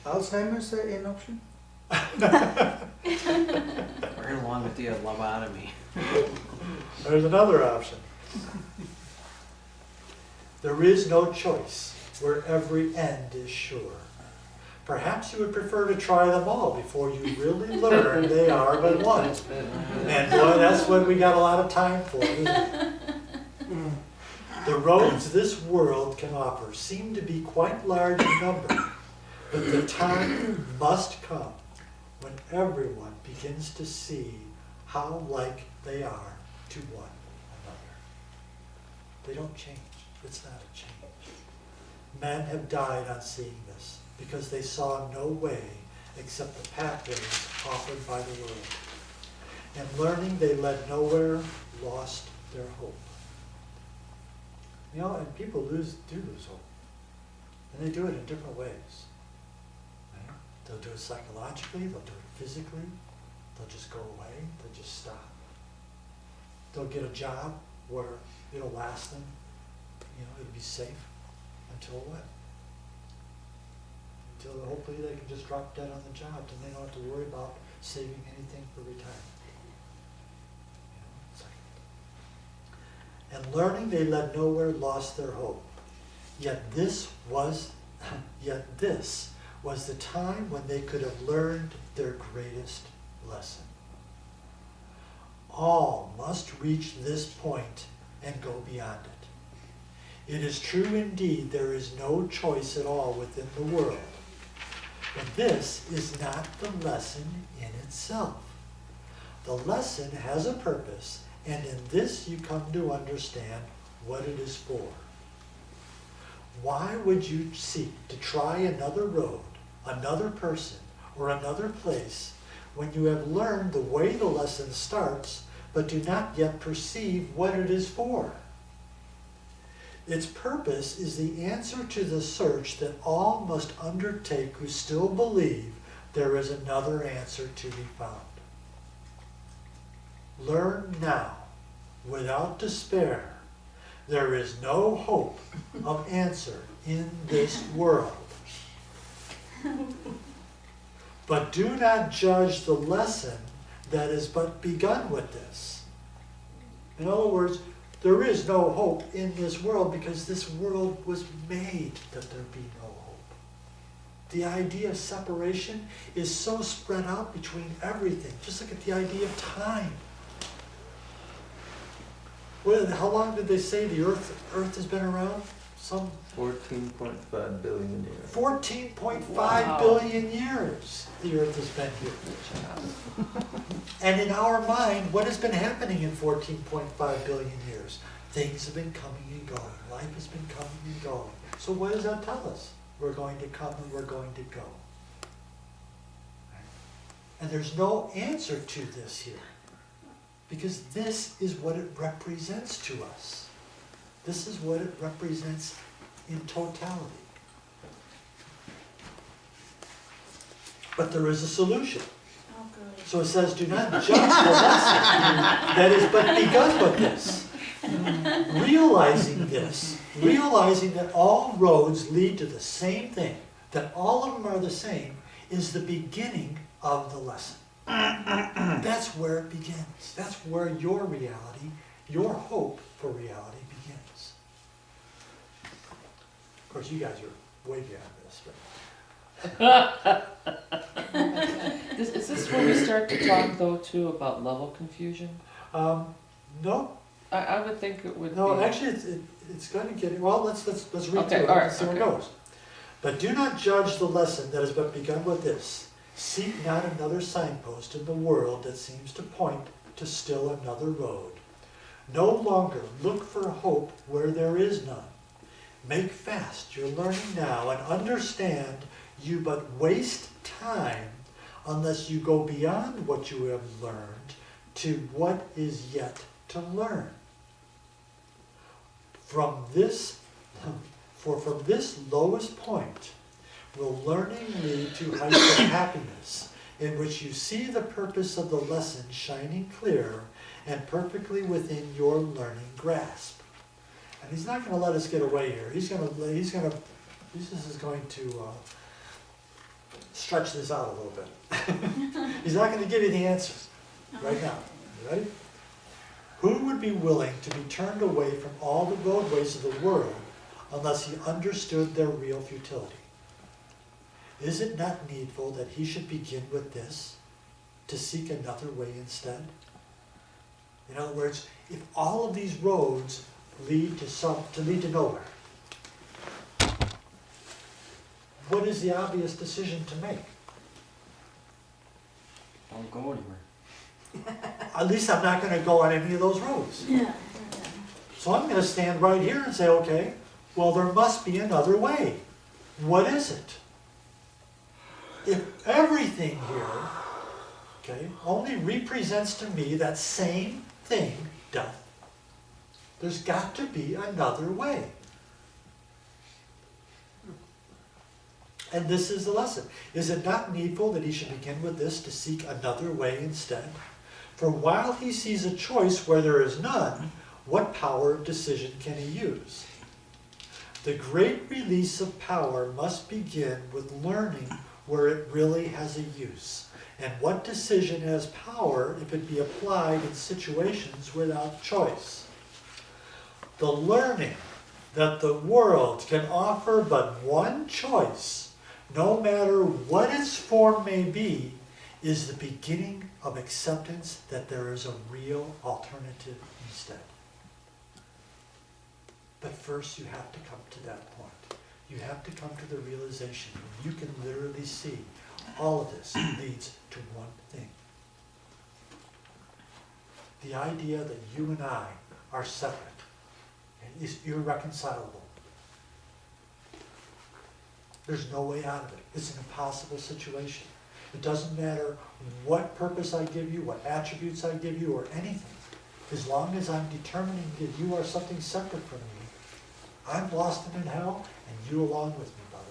Alzheimer's an option? Right along with the lobotomy. There's another option. There is no choice where every end is sure. Perhaps you would prefer to try them all before you really learn they are but one. And boy, that's what we got a lot of time for, isn't it? The roads this world can offer seem to be quite large in number, but the time must come when everyone begins to see how like they are to one another. They don't change. It's not a change. Men have died on seeing this because they saw no way except the pathways offered by the world. And learning they led nowhere, lost their hope. And people do lose hope. And they do it in different ways. Right? They'll do it psychologically, they'll do it physically, they'll just go away, they'll just stop. They'll get a job where it'll last them, it'll be safe until what? Until hopefully they can just drop dead on the job and they don't have to worry about saving anything for retirement. And learning they led nowhere, lost their hope. Yet this was the time when they could have learned their greatest lesson. All must reach this point and go beyond it. It is true indeed there is no choice at all within the world. But this is not the lesson in itself. The lesson has a purpose, and in this you come to understand what it is for. Why would you seek to try another road, another person, or another place when you have learned the way the lesson starts, but do not yet perceive what it is for? Its purpose is the answer to the search that all must undertake who still believe there is another answer to be found. Learn now, without despair, there is no hope of answer in this world. But do not judge the lesson that is but begun with this. In other words, there is no hope in this world because this world was made that there be no hope. The idea of separation is so spread out between everything. Just look at the idea of time. Well, how long did they say the Earth has been around? Some 14.5 billion years. 14.5 billion years the Earth has been here. And in our mind, what has been happening in 14.5 billion years? Things have been coming and going. Life has been coming and going. So what does that tell us? We're going to come and we're going to go. And there's no answer to this here. Because this is what it represents to us. This is what it represents in totality. But there is a solution. Oh, good. So it says, do not judge the lesson that is but begun with this. Realizing that all roads lead to the same thing, that all of them are the same, is the beginning of the lesson. That's where it begins. That's where your reality, your hope for reality begins. Of course, you guys are way beyond this, but Is this where we start to talk though too about level confusion? no, I would think it would no. be. Actually, it's going to get. Well, let's read Okay, through it all right, and see where it okay. goes. But do not judge the lesson that has but begun with this. Seek not another signpost in the world that seems to point to still another road. No longer look for hope where there is none. Make fast your learning now and understand you but waste time unless you go beyond what you have learned to what is yet to learn. From this lowest point will learning lead to heights of happiness, in which you see the purpose of the lesson shining clear and perfectly within your learning grasp. And he's not going to let us get away here. Jesus is going to stretch this out a little bit. He's not going to give you the answers right now. You ready? Who would be willing to be turned away from all the roadways of the world unless he understood their real futility? Is it not needful that he should begin with this, to seek another way instead? In other words, if all of these roads lead to nowhere, what is the obvious decision to make? Don't go anywhere. At least I'm not going to go on any of those roads. Yeah. So I'm going to stand right here and say, okay, well, there must be another way. What is it? If everything here, okay, only represents to me that same thing, death, there's got to be another way. And this is the lesson. Is it not needful that he should begin with this to seek another way instead? For while he sees a choice where there is none, what power of decision can he use? The great release of power must begin with learning where it really has a use. And what decision has power if it be applied in situations without choice? The learning that the world can offer but one choice, no matter what its form may be, is the beginning of acceptance that there is a real alternative instead. But first you have to come to that point. You have to come to the realization where you can literally see all of this leads to one thing. The idea that you and I are separate is irreconcilable. There's no way out of it. It's an impossible situation. It doesn't matter what purpose I give you, what attributes I give you, or anything. As long as I'm determining that you are something separate from me, I'm lost and in hell, and you along with me, brother.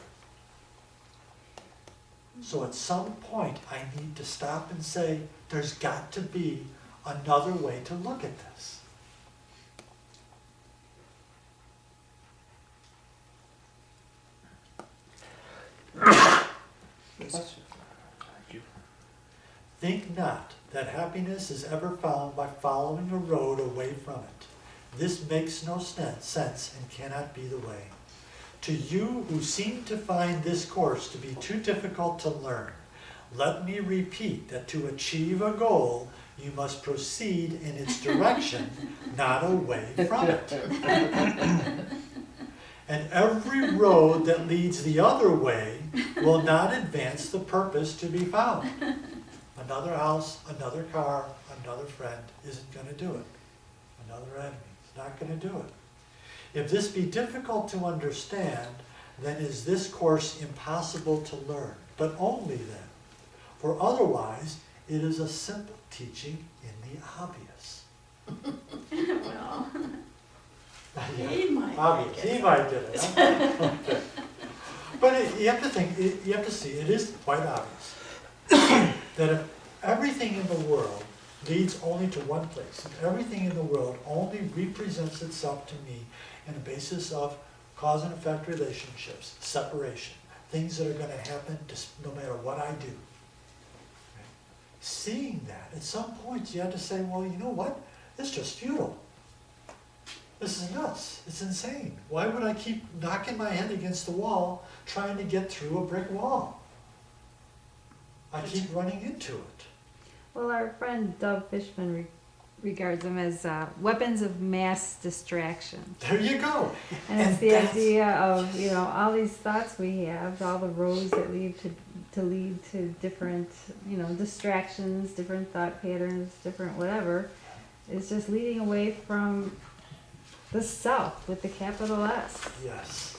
So at some point, I need to stop and say, there's got to be another way to look at this. Think not that happiness is ever found by following a road away from it. This makes no sense and cannot be the way. To you who seem to find this course to be too difficult to learn, let me repeat that to achieve a goal, you must proceed in its direction, not away from it. And every road that leads the other way will not advance the purpose to be found. Another house, another car, another friend isn't going to do it. Another enemy is Not gonna do it. If this be difficult to understand, then is this course impossible to learn, but only then. For otherwise, it is a simple teaching in the obvious. Well, Yeah, he might obvious. make it. He might get it. Huh? Okay. But you have to think, you have to see, it is quite obvious that if everything in the world leads only to one place, if everything in the world only represents itself to me in a basis of cause and effect relationships, separation, things that are going to happen no matter what I do. Right? Seeing that, at some point you have to say, well, you know what? It's just futile. This is nuts. It's insane. Why would I keep knocking my head against the wall trying to get through a brick wall? I keep running into it. Well, our friend Doug Fishman regards them as weapons of mass distraction. There you go. And it's the that's- idea of, you know, all these thoughts we have, all the roads that lead to different, you know, distractions, different thought patterns, different whatever, is just leading away from the self with the capital S. Yes.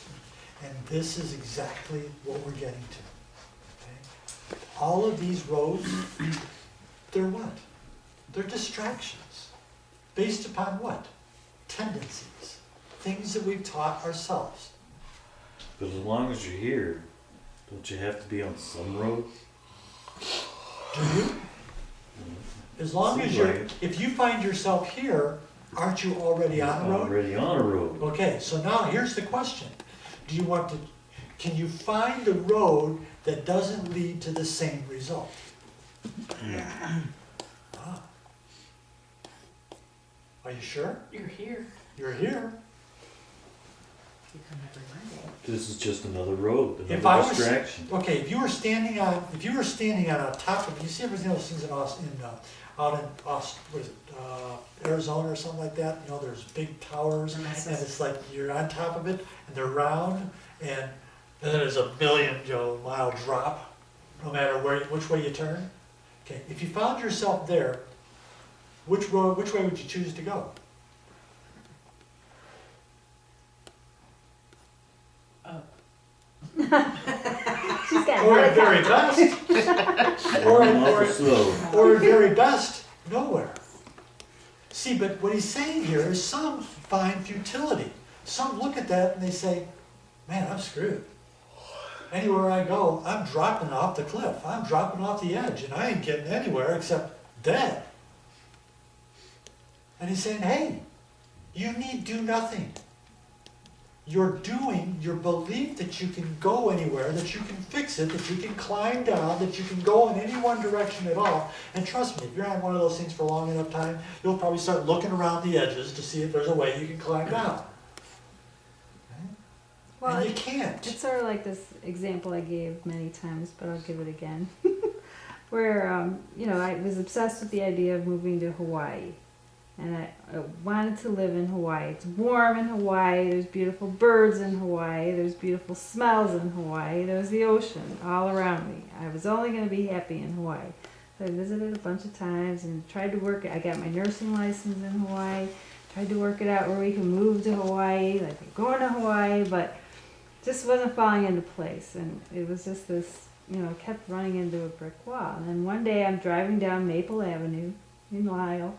And this is exactly what we're getting to. Okay? All of these roads, they're what? They're distractions. Based upon what? Tendencies. Things that we've taught ourselves. But as long as you're here, don't you have to be on some road? Do you? As long as Seems you're, like it. if you find yourself here, aren't you already on a road? Already on a road. Okay, so now here's the question. Do you want to, can you find a road that doesn't lead to the same result? Ah. Are you sure? You're here. You're here. You come every Monday. This is just another road, If I another was- distraction. Okay, if you were standing on a top of, you see everything else things out in Arizona or something like that, you know, there's big towers, and it's like you're on top of it, and they're round, and then there's a million mile drop, no matter which way you turn. Okay, if you found yourself there, which way would you choose to go? She's got Or a at very best, Awful slow. or at very best, nowhere. See, but what he's saying here is some find futility. Some look at that and they say, man, I'm screwed. Anywhere I go, I'm dropping off the cliff. I'm dropping off the edge, and I ain't getting anywhere except dead. And he's saying, hey, you need do nothing. Your doing, your belief that you can go anywhere, that you can fix it, that you can climb down, that you can go in any one direction at all. And trust me, if you're on one of those things for a long enough time, you'll probably start looking around the edges to see if there's a way you can climb down. Well, And you can't. it's sort of like this example I gave many times, but I'll give it again. Where, you know, I was obsessed with the idea of moving to Hawaii. And I wanted to live in Hawaii. It's warm in Hawaii. There's beautiful birds in Hawaii. There's beautiful smells in Hawaii. There's the ocean all around me. I was only going to be happy in Hawaii. So I visited a bunch of times and tried to work it. I got my nursing license in Hawaii. Tried to work it out where we can move to Hawaii. Like, we're going to Hawaii, but just wasn't falling into place. And it was just this, you know, kept running into a brick wall. And then one day I'm driving down Maple Avenue in Lyle.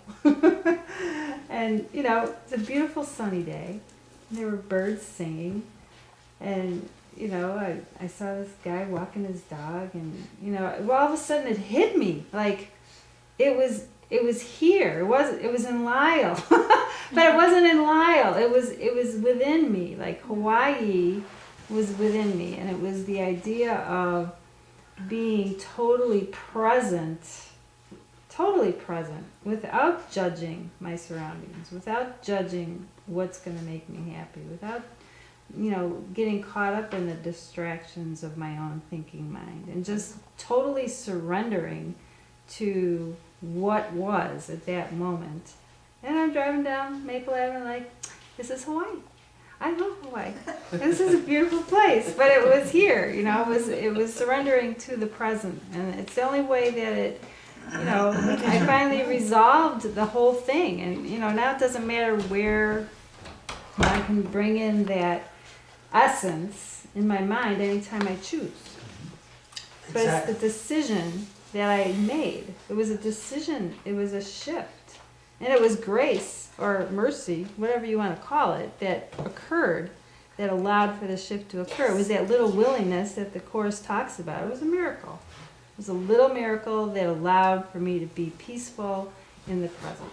And, you know, it's a beautiful sunny day. And there were birds singing. And, you know, I saw this guy walking his dog. And, you know, all of a sudden it hit me. Like, it was here. It was in Lyle. But it wasn't in Lyle. It was within me. Like, Hawaii was within me. And it was the idea of being totally present without judging my surroundings, without judging what's going to make me happy, without, you know, getting caught up in the distractions of my own thinking mind, and just totally surrendering to what was at that moment. And I'm driving down Maple Avenue like, this is Hawaii. I love Hawaii. This is a beautiful place. But it was here, you know, it was surrendering to the present. And it's the only way that you know, I finally resolved the whole thing, and you know, now it doesn't matter where I can bring in that essence in my mind anytime I choose. But Exactly. it's the decision that I made. It was a decision. It was a shift, and it was grace or mercy, whatever you want to call it, that occurred, that allowed for the shift to occur. It was that little willingness that the Course talks about. It was a miracle. It was a little miracle that allowed for me to be peaceful in the present,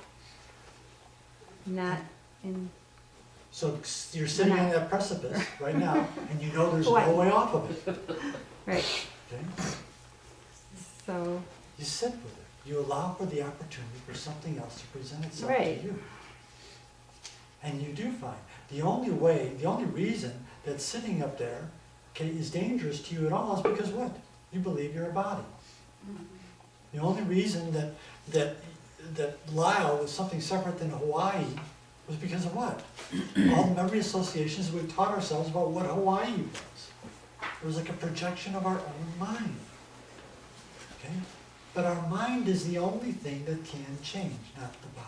not in. So you're sitting on that precipice right now, and you know there's no What? way off of it. Right. Okay? So. You sit with it. You allow for the opportunity for something else to present itself Right. to you. And you do find the only way, the only reason that sitting up there, okay, is dangerous to you at all is because what? You believe you're a body. The only reason that Lyle was something separate than Hawaii was because of what? All the memory associations we've taught ourselves about what Hawaii was. It was like a projection of our own mind. Okay? But our mind is the only thing that can change, not the body.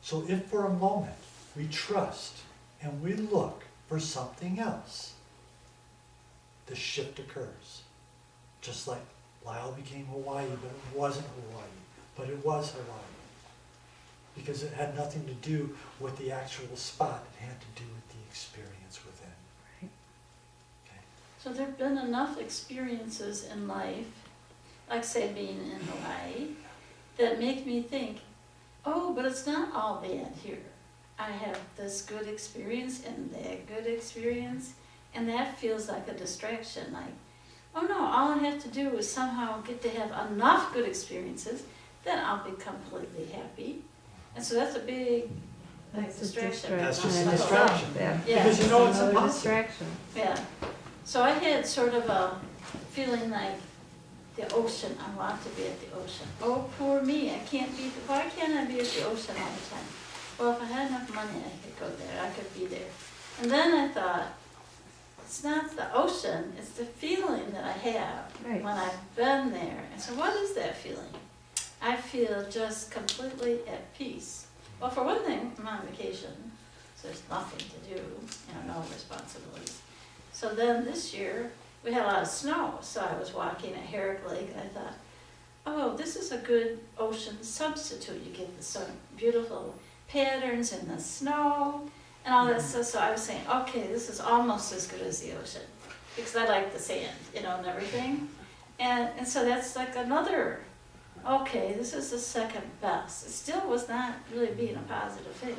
So if for a moment we trust and we look for something else, the shift occurs. Just like Lyle became Hawaii, but it wasn't Hawaii, but it was Hawaii. Because it had nothing to do with the actual spot, it had to do with the experience within. Right. Okay. So there've been enough experiences in life, like say being in Hawaii, that make me think, oh, but it's not all bad here. I have this good experience and that good experience, and that feels like a distraction. Like, oh no, all I have to do is somehow get to have enough good experiences, then I'll be completely happy. And so that's a big That's a distraction. That's just a in distraction. itself, yeah. Yeah. Because you know it's Another impossible. distraction. Yeah. So I had sort of a feeling like the ocean, I want to be at the ocean. Oh, poor me, I can't be, why can't I be at the ocean all the time? Well, if I had enough money, I could go there, I could be there. And then I thought, it's not the ocean, it's the feeling that I have Right. when I've been there. And so what is that feeling? I feel just completely at peace. Well, for one thing, I'm on vacation, so there's nothing to do, no responsibilities. So then this year, we had a lot of snow, so I was walking at Herrick Lake, and I thought, oh, this is a good ocean substitute. You get some beautiful patterns in the snow and all that stuff. So I was saying, okay, this is almost as good as the ocean, because I like the sand, and everything. And so that's like another, okay, this is the second best. It still was not really being a positive thing.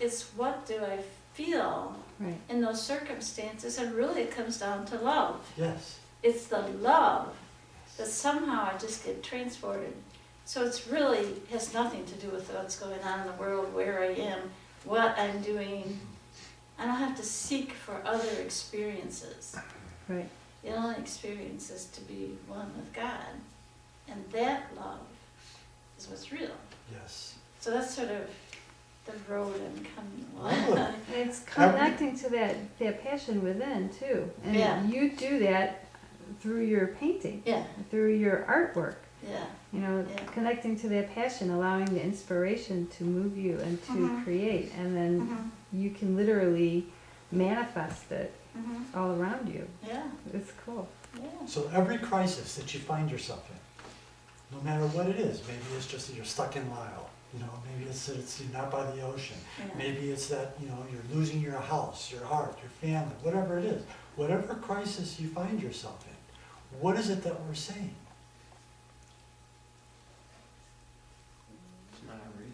It's what do I feel Right. in those circumstances, and really it comes down to love. Yes. It's the love that somehow I just get transported. So it's really has nothing to do with what's going on in the world, where I am, what I'm doing. I don't have to seek for other experiences. Right. The only experience is to be one with God. And that love is what's real. Yes. So that's sort of the road I'm coming Good. along. And it's connecting to that passion within too. And Yeah. you do that through your painting, Yeah, through your artwork. yeah. Yeah. Connecting to that passion, allowing the inspiration to move you and to Mhm. create. And then you can literally manifest it all around you. Yeah, It's cool. yeah. So every crisis that you find yourself in, no matter what it is, maybe it's just that you're stuck in Lyle, maybe it's that you're not by the ocean, Yeah. maybe it's that, you're losing your house, your heart, your family, whatever it is, whatever crisis you find yourself in, what is it that we're saying? It's not real.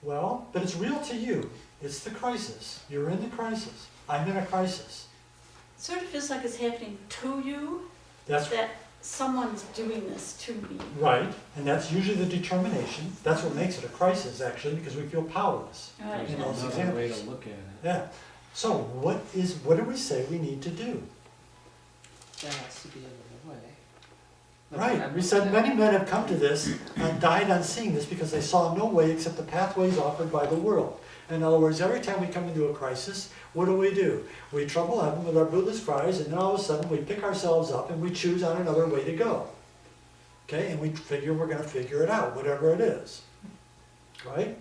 Well, but it's real to you. It's the crisis. You're in the crisis. I'm in a crisis. It sort of feels like it's happening to you, That's that someone's doing this to me. right, and that's usually the determination. That's what makes it a crisis, actually, because we feel powerless. Right. You know, There's it's another way examples. to look at it. Yeah. So what do we say we need to do? That has to be another way. Right. We said many men have come to this and died on seeing this because they saw no way except the pathways offered by the world. In other words, every time we come into a crisis, what do? We trouble heaven with our bootless cries, and then all of a sudden we pick ourselves up and we choose on another way to go. Okay, and we figure we're gonna figure it out, whatever it is, right?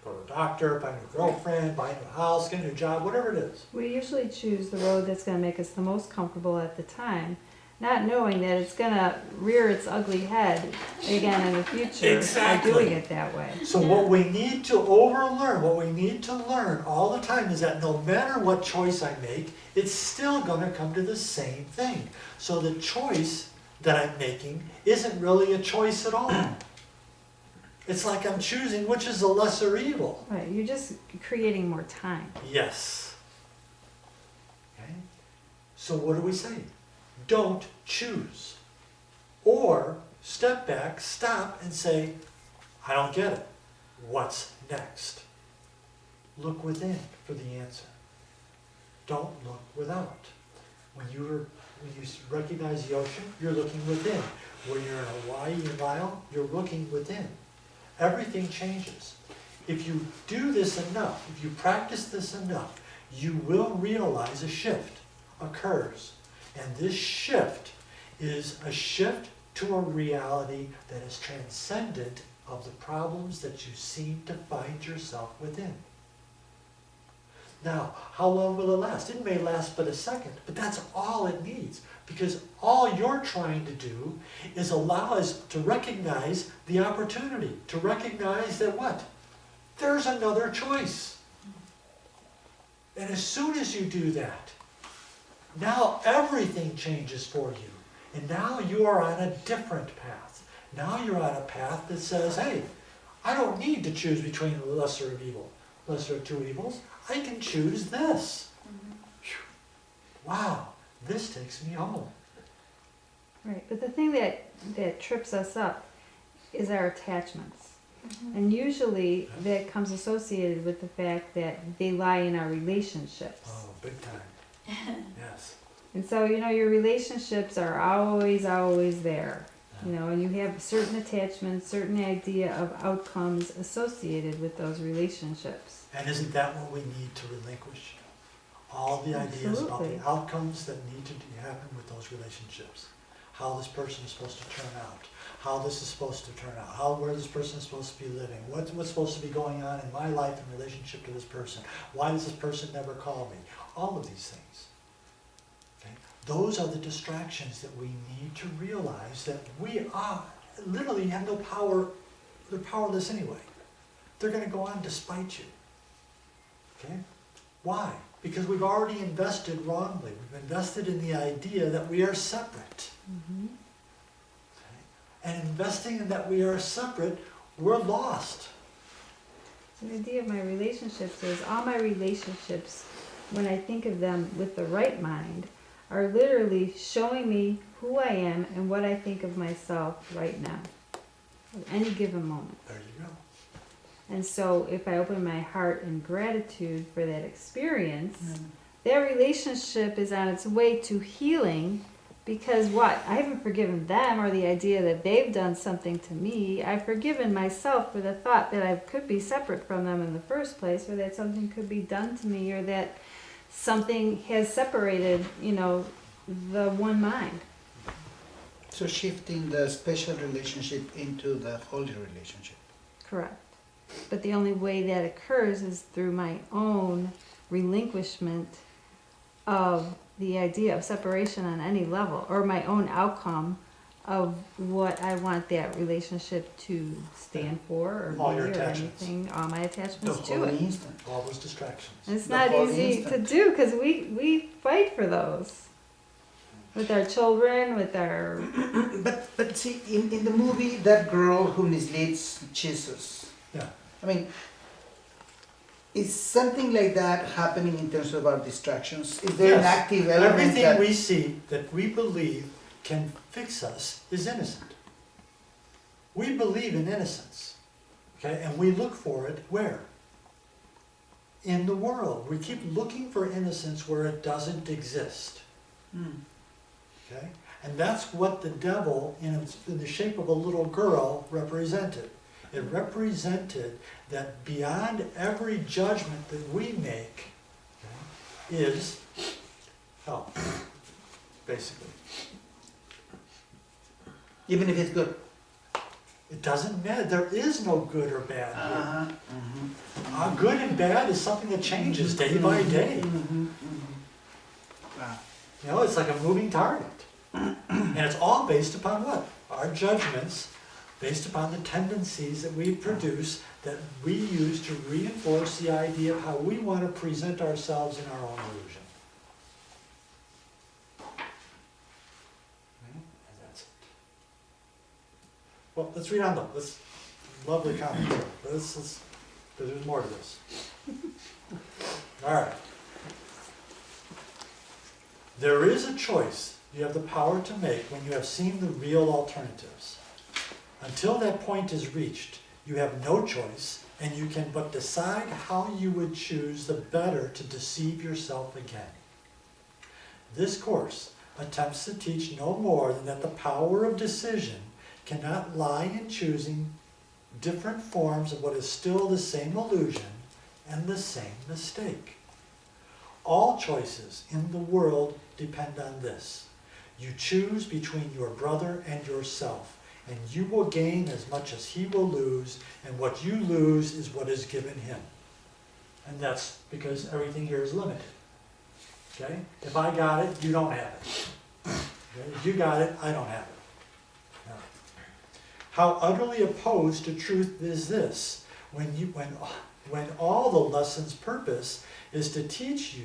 Go to a doctor, find a new girlfriend, buy a new house, get a new job, whatever it is. We usually choose the road that's gonna make us the most comfortable at the time, not knowing that it's gonna rear its ugly head again in the future Exactly. by doing it that way. So what we need to overlearn, what we need to learn all the time is that no matter what choice I make, it's still gonna come to the same thing. So the choice that I'm making isn't really a choice at all. It's like I'm choosing which is the lesser evil. Right, you're just creating more time. Yes. Okay? So what do we say? Don't choose. Or step back, stop, and say, I don't get it. What's next? Look within for the answer. Don't look without. When you recognize the ocean, you're looking within. When you're in Hawaii and Lyle, you're looking within. Everything changes. If you do this enough, if you practice this enough, you will realize a shift occurs. And this shift is a shift to a reality that is transcendent of the problems that you seem to find yourself within. Now, how long will it last? It may last but a second, but that's all it needs. Because all you're trying to do is allow us to recognize the opportunity, to recognize that what? There's another choice. And as soon as you do that, now everything changes for you. And now you are on a different path. Now you're on a path that says, hey, I don't need to choose between the lesser of evil, lesser of two evils. I can choose this. Wow, this takes me home. Right, but the thing that trips us up is our attachments. And usually that comes associated with the fact that they lie in our relationships. Oh, big time. Yes. And so, your relationships are always there. And you have certain attachments, certain idea of outcomes associated with those relationships. And isn't that what we need to relinquish? All the ideas about Absolutely. the outcomes that need to happen with those relationships. How this person is supposed to turn out. How this is supposed to turn out. Where this person is supposed to be living. What's supposed to be going on in my life in relationship to this person. Why does this person never call me? All of these things. Okay? Those are the distractions that we need to realize that we are, literally have no power. They're powerless anyway. They're going to go on despite you. Okay? Why? Because we've already invested wrongly. We've invested in the idea that we are separate. Mm-hmm. Okay? And investing in that we are separate, we're lost. So the idea of my relationships is all my relationships, when I think of them with the right mind, are literally showing me who I am and what I think of myself right now, at any given moment. There you go. And so if I open my heart in gratitude for that experience, that relationship is on its way to healing because what? I haven't forgiven them or the idea that they've done something to me. I've forgiven myself for the thought that I could be separate from them in the first place or that something could be done to me or that something has separated, the one mind. So shifting the special relationship into the holy relationship. Correct. But the only way that occurs is through my own relinquishment of the idea of separation on any level, or my own outcome of what I want that relationship to stand for, or All be, your or attachments. anything, all my The attachments to holy it. instant. All those distractions. And it's The not whole easy instant. to do because we fight for those. With our children, with our... But see, in the movie, that girl who misleads Jesus. Yeah. I mean, is something like that happening in terms of our distractions? Is there an Yes. active element Everything that... we see that we believe can fix us is innocent. We believe in innocence. Okay? And we look for it where? In the world. We keep looking for innocence where it doesn't exist. Okay? And that's what the devil, in the shape of a little girl, represented. It represented that beyond every judgment that we make, okay, is hell, basically. Even if it's good. It doesn't matter. There is no good or bad here. Uh-huh. Good and bad is something that changes day by day. Wow. You know, it's like a moving target. And it's all based upon what? Our judgments, based upon the tendencies that we produce, that we use to reinforce the idea of how we want to present ourselves in our own illusion. Okay? And that's it. Well, let's read on though. Let's, lovely commentary. Let's, there's more to this. All right. There is a choice you have the power to make when you have seen the real alternatives. Until that point is reached, you have no choice, and you can but decide how you would choose the better to deceive yourself again. This course attempts to teach no more than that the power of decision cannot lie in choosing different forms of what is still the same illusion and the same mistake. All choices in the world depend on this. You choose between your brother and yourself, and you will gain as much as he will lose, and what you lose is what is given him. And that's because everything here is limited. Okay? If I got it, you don't have it. Okay? If you got it, I don't have it. No. How utterly opposed to truth is this, when all the lesson's purpose is to teach,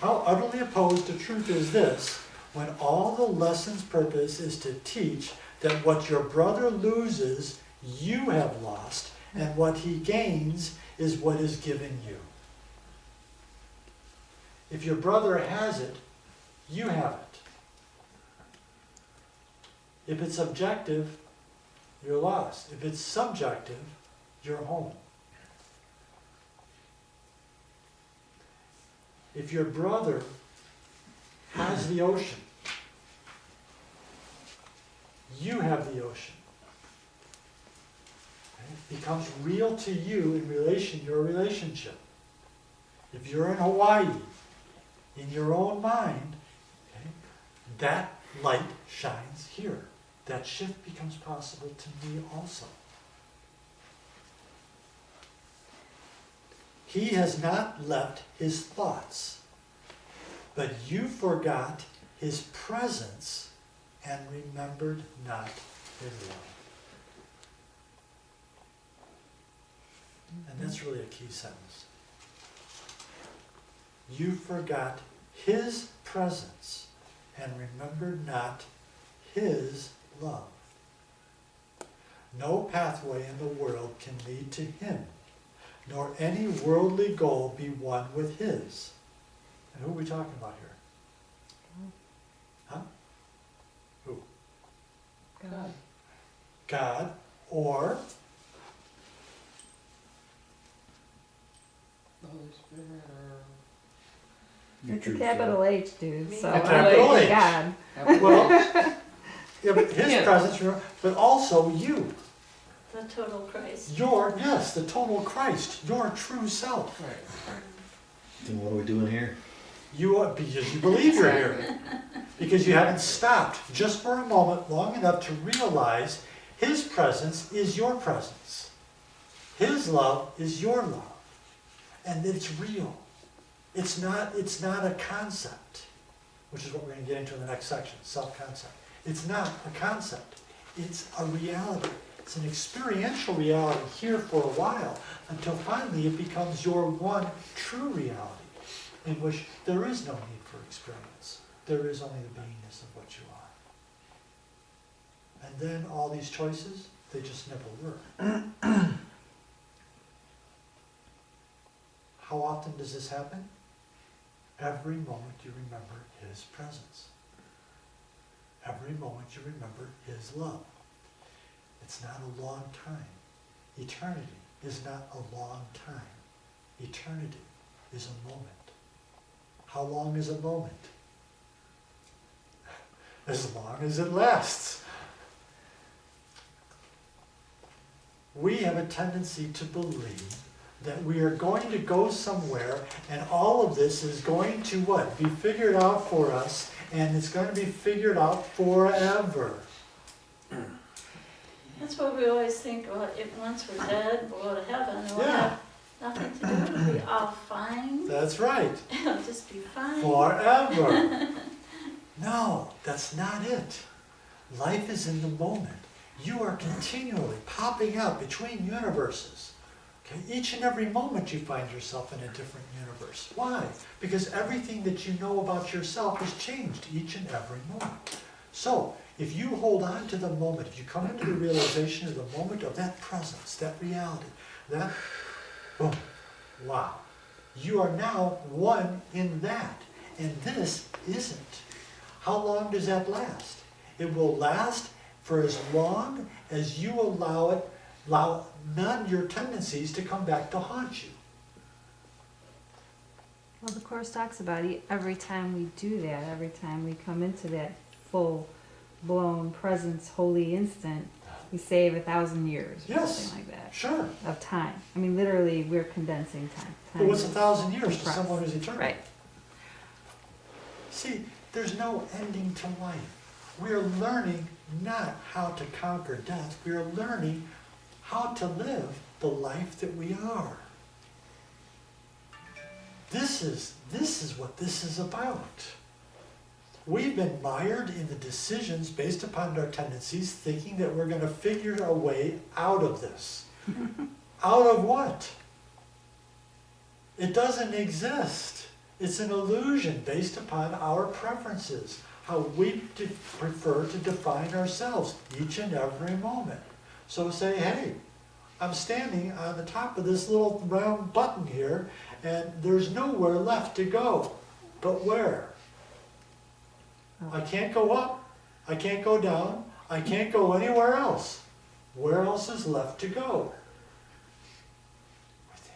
how utterly opposed to truth is this, when all the lesson's purpose is to teach that what your brother loses, you have lost, and what he gains is what is given you. If your brother has it, you have it. If it's objective, you're lost. If it's subjective, you're home. If your brother has the ocean, you have the ocean. Okay? It becomes real to you in your relationship. If you're in Hawaii, in your own mind, okay, that light shines here. That shift becomes possible to me also. He has not left his thoughts, but you forgot his presence and remembered not his love. And that's really a key sentence. You forgot his presence and remembered not his love. No pathway in the world can lead to him, nor any worldly goal be one with his. And who are we talking about here? Huh? Who? God. God, or The Holy Spirit or It's a capital H, dude, so A I'm capital like, H. God. well, yeah, but his Yeah. presence, but also you. The total Christ. Yes, the total Christ, your true self. right. Then what are we doing here? You are, because you believe you're here. Because you haven't stopped just for a moment long enough to realize his presence is your presence. His love is your love. And it's real. It's not a concept, which is what we're going to get into in the next section, self-concept. It's not a concept. It's a reality. It's an experiential reality here for a while until finally it becomes your one true reality in which there is no need for experience. There is only the beingness of what you are. And then all these choices, they just never work. How often does this happen? Every moment you remember his presence. Every moment you remember his love. It's not a long time. Eternity is not a long time. Eternity is a moment. How long is a moment? As long as it lasts. We have a tendency to believe that we are going to go somewhere and all of this is going to what? Be figured out for us and it's gonna be figured out forever. That's what we always think, well, if once we're dead, we'll go to heaven, and we'll Yeah. have nothing to do, it'll be all fine, That's right, it'll just be fine. forever. No, that's not it. Life is in the moment. You are continually popping out between universes. Okay? Each and every moment you find yourself in a different universe. Why? Because everything that you know about yourself has changed each and every moment. So, if you hold on to the moment, if you come into the realization of the moment of that presence, that reality, that, boom, wow, you are now one in that. And this isn't. How long does that last? It will last for as long as you allow none your tendencies to come back to haunt you. Well, the Course talks about it. Every time we do that, every time we come into that full-blown presence, holy instant, we save 1,000 years or Yes. something like that Sure. of time. I mean, literally, we're condensing time. But what's is 1,000 years to compressed. someone who's eternal? Right. See, there's no ending to life. We are learning not how to conquer death. We are learning how to live the life that we are. This is what this is about. We've been mired in the decisions based upon our tendencies, thinking that we're going to figure a way out of this. Out of what? It doesn't exist. It's an illusion based upon our preferences, how we prefer to define ourselves each and every moment. So say, hey, I'm standing on the top of this little round button here, and there's nowhere left to go. But where? I can't go up, I can't go down, I can't go anywhere else. Where else is left to go? Within.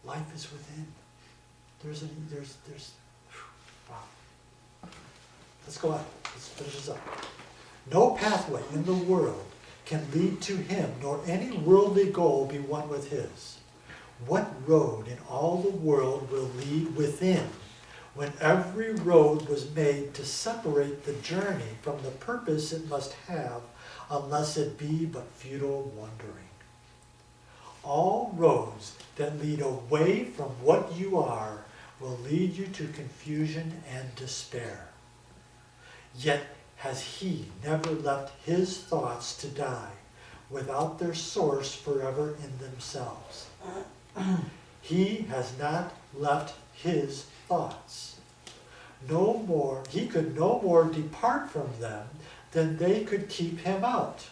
Life is within. There's, wow. Let's go on, let's finish this up. No pathway in the world can lead to him, nor any worldly goal be one with his. What road in all the world will lead within, when every road was made to separate the journey from the purpose it must have, unless it be but futile wandering? All roads that lead away from what you are will lead you to confusion and despair. Yet has he never left his thoughts to die without their source forever in themselves. He has not left his thoughts. No more, he could no more depart from them than they could keep him out.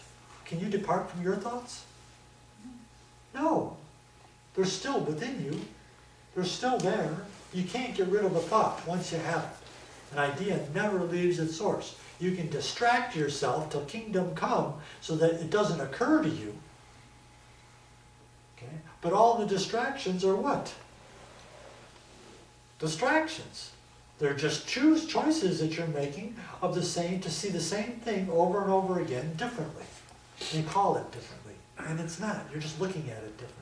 Can you depart from your thoughts? No. They're still within you. They're still there. You can't get rid of a thought once you have it. An idea never leaves its source. You can distract yourself till kingdom come so that it doesn't occur to you. Okay? But all the distractions are what? Distractions. They're just choices that you're making of the same, to see the same thing over and over again differently. You call it differently. And it's not. You're just looking at it differently.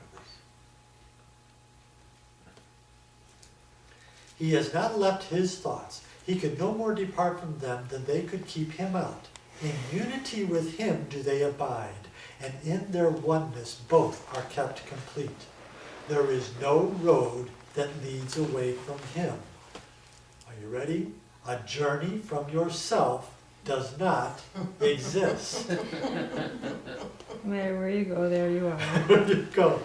He has not left his thoughts. He could no more depart from them than they could keep him out. In unity with him do they abide, and in their oneness both are kept complete. There is no road that leads away from him. Are you ready? A journey from yourself does not exist. No matter where you go, there you are. There you go.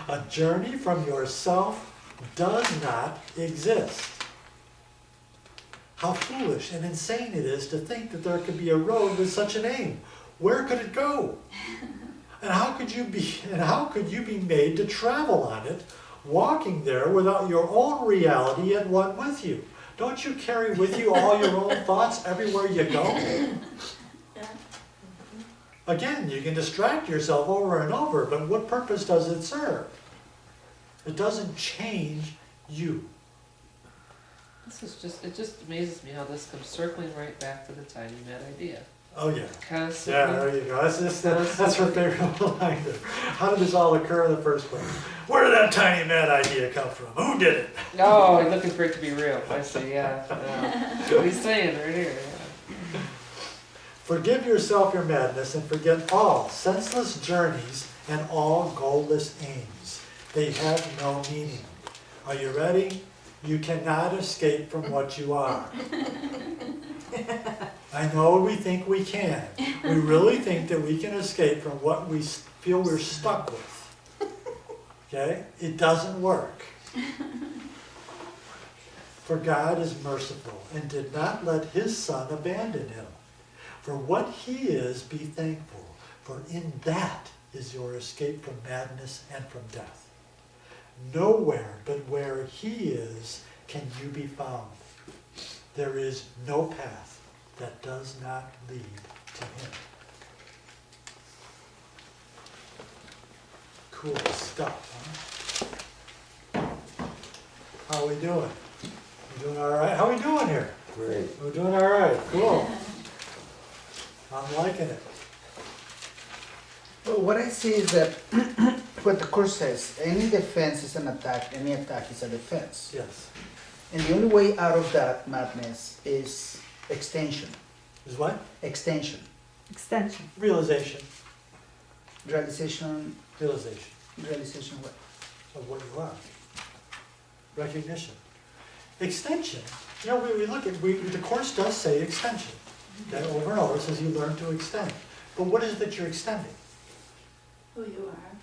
A journey from yourself does not exist. How foolish and insane it is to think that there could be a road with such an aim. Where could it go? And how could you be made to travel on it, walking there without your own reality at one with you? Don't you carry with you all your own thoughts everywhere you go? Yeah. Again, you can distract yourself over and over, but what purpose does it serve? It doesn't change you. This is just, it just amazes me how this comes circling right back to the tiny mad idea Oh, yeah. Constantly. Yeah, there you go. That's her favorite line there. How did this all occur in the first place? Where did that tiny mad idea come from? Who did it? Oh, you're looking for it to be real. I see, yeah. What he's saying right here, yeah. Forgive yourself your madness and forget all senseless journeys and all goalless aims. They have no meaning. Are you ready? You cannot escape from what you are. I know we think we can. We really think that we can escape from what we feel we're stuck with. Okay? It doesn't work. For God is merciful and did not let his Son abandon him. For what he is, be thankful, for in that is your escape from madness and from death. Nowhere but where he is can you be found. There is no path that does not lead to him. Cool stuff, huh? How are we doing? We doing all right? How are we doing here? Great. We're doing all right. Cool. I'm liking it. Well, what I see is that what the Course says, any defense is an attack, any attack is a defense. Yes. And the only way out of that madness is extension. Is what? Extension. Extension. Realization. Realization, Realization realization what? of what you are. Recognition. Extension. You know, we look at, the Course does say extension. Okay, over and over it says you learn to extend. But what is it that you're extending? Who you are.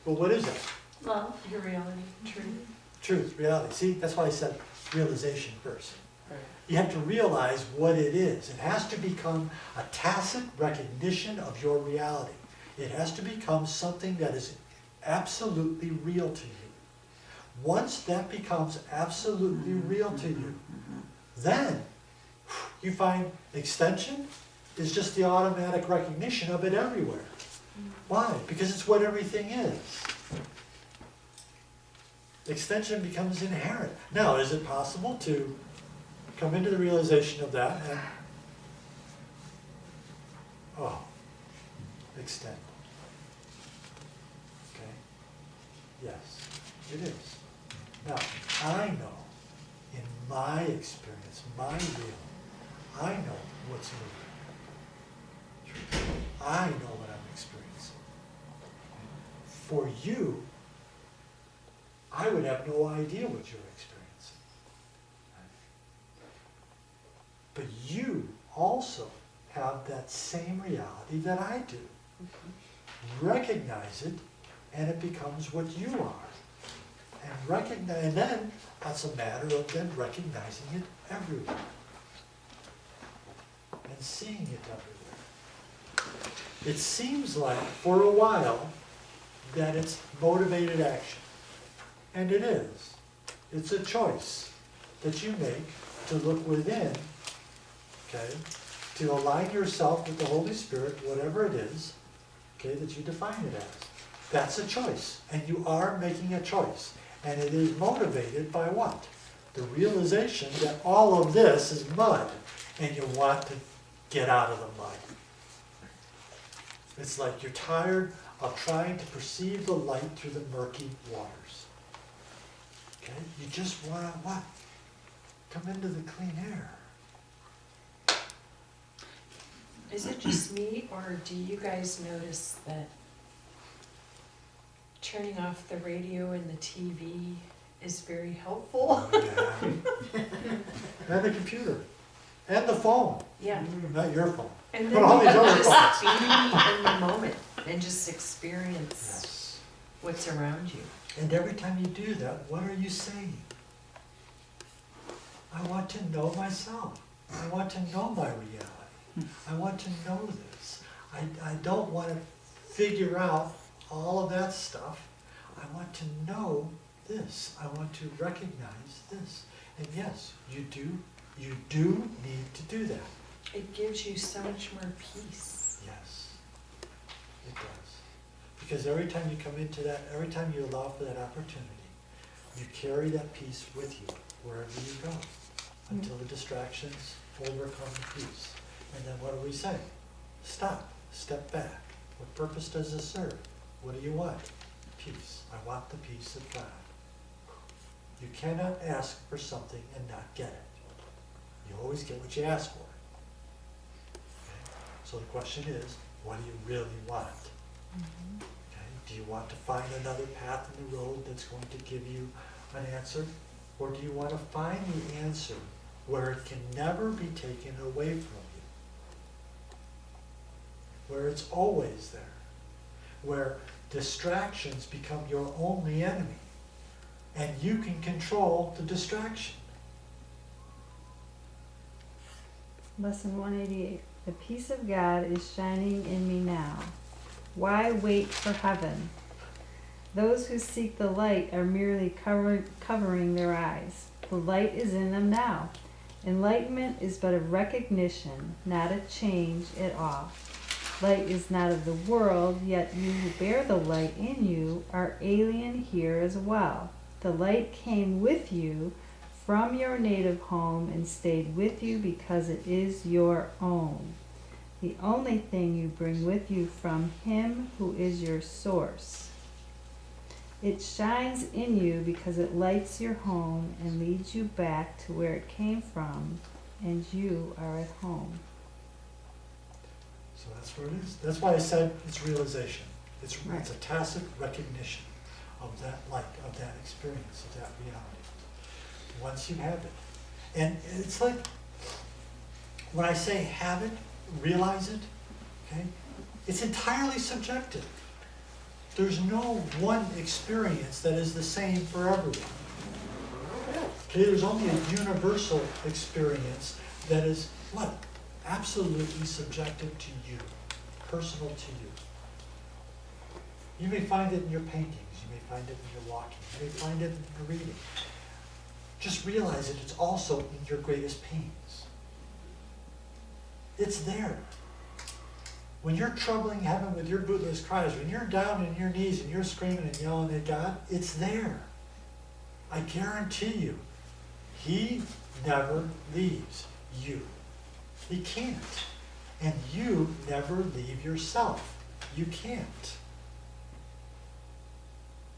Well, what is it? Love. Your reality, truth. Truth, reality. See, that's why I said realization first. Right. You have to realize what it is. It has to become a tacit recognition of your reality. It has to become something that is absolutely real to you. Once that becomes absolutely real to you, then you find extension is just the automatic recognition of it everywhere. Why? Because it's what everything is. Extension becomes inherent. Now, is it possible to come into the realization of that and, extend? Okay? Yes, it is. Now, I know, in my experience, my real, I know what's moving. I know what I'm experiencing. For you, I would have no idea what you're experiencing. But you also have that same reality that I do. Recognize it, and it becomes what you are. And then that's a matter of then recognizing it everywhere. And seeing it everywhere. It seems like, for a while, that it's motivated action. And it is. It's a choice that you make to look within, okay, to align yourself with the Holy Spirit, whatever it is, okay, that you define it as. That's a choice, and you are making a choice. And it is motivated by what? The realization that all of this is mud, and you want to get out of the mud. It's like you're tired of trying to perceive the light through the murky waters. Okay? You just want to what? Come into the clean air. Is it just me, or do you guys notice that turning off the radio and the TV is very helpful? Yeah. And the computer. And the phone. Yeah. Not your phone. And But all then these you other just phones. be in the moment and just experience Yes. what's around you. And every time you do that, what are you saying? I want to know myself. I want to know my reality. I want to know this. I don't want to figure out all of that stuff. I want to know this. I want to recognize this. And yes, you do need to do that. It gives you so much more peace. Yes, it does. Because every time you come into that, every time you allow for that opportunity, you carry that peace with you wherever you go until the distractions overcome the peace. And then what do we say? Stop, step back. What purpose does this serve? What do you want? Peace. I want the peace of God. You cannot ask for something and not get it. You always get what you ask for. Okay? So the question is, what do you really want? Okay? Do you want to find another path in the road that's going to give you an answer? Or do you want to find the answer where it can never be taken away from you? Where it's always there. Where distractions become your only enemy. And you can control the distraction. Lesson 188. The peace of God is shining in me now. Why wait for heaven? Those who seek the light are merely covering their eyes. The light is in them now. Enlightenment is but a recognition, not a change at all. Light is not of the world, yet you who bear the light in you are alien here as well. The light came with you from your native home and stayed with you because it is your own. The only thing you bring with you from Him who is your source. It shines in you because it lights your home and leads you back to where it came from, and you are at home. So that's where it is. That's why I said it's realization. It's Right. a tacit recognition of that light, of that experience, of that reality. Once you have it. And it's like, when I say have it, realize it, okay, it's entirely subjective. There's no one experience that is the same for everyone. Okay, there's only a universal experience that is what? Absolutely subjective to you, personal to you. You may find it in your paintings, you may find it in your walking, you may find it in your reading. Just realize that it's also in your greatest pains. It's there. When you're troubling heaven with your bootless cries, when you're down on your knees and you're screaming and yelling at God, it's there. I guarantee you, He never leaves you. He can't. And you never leave yourself. You can't.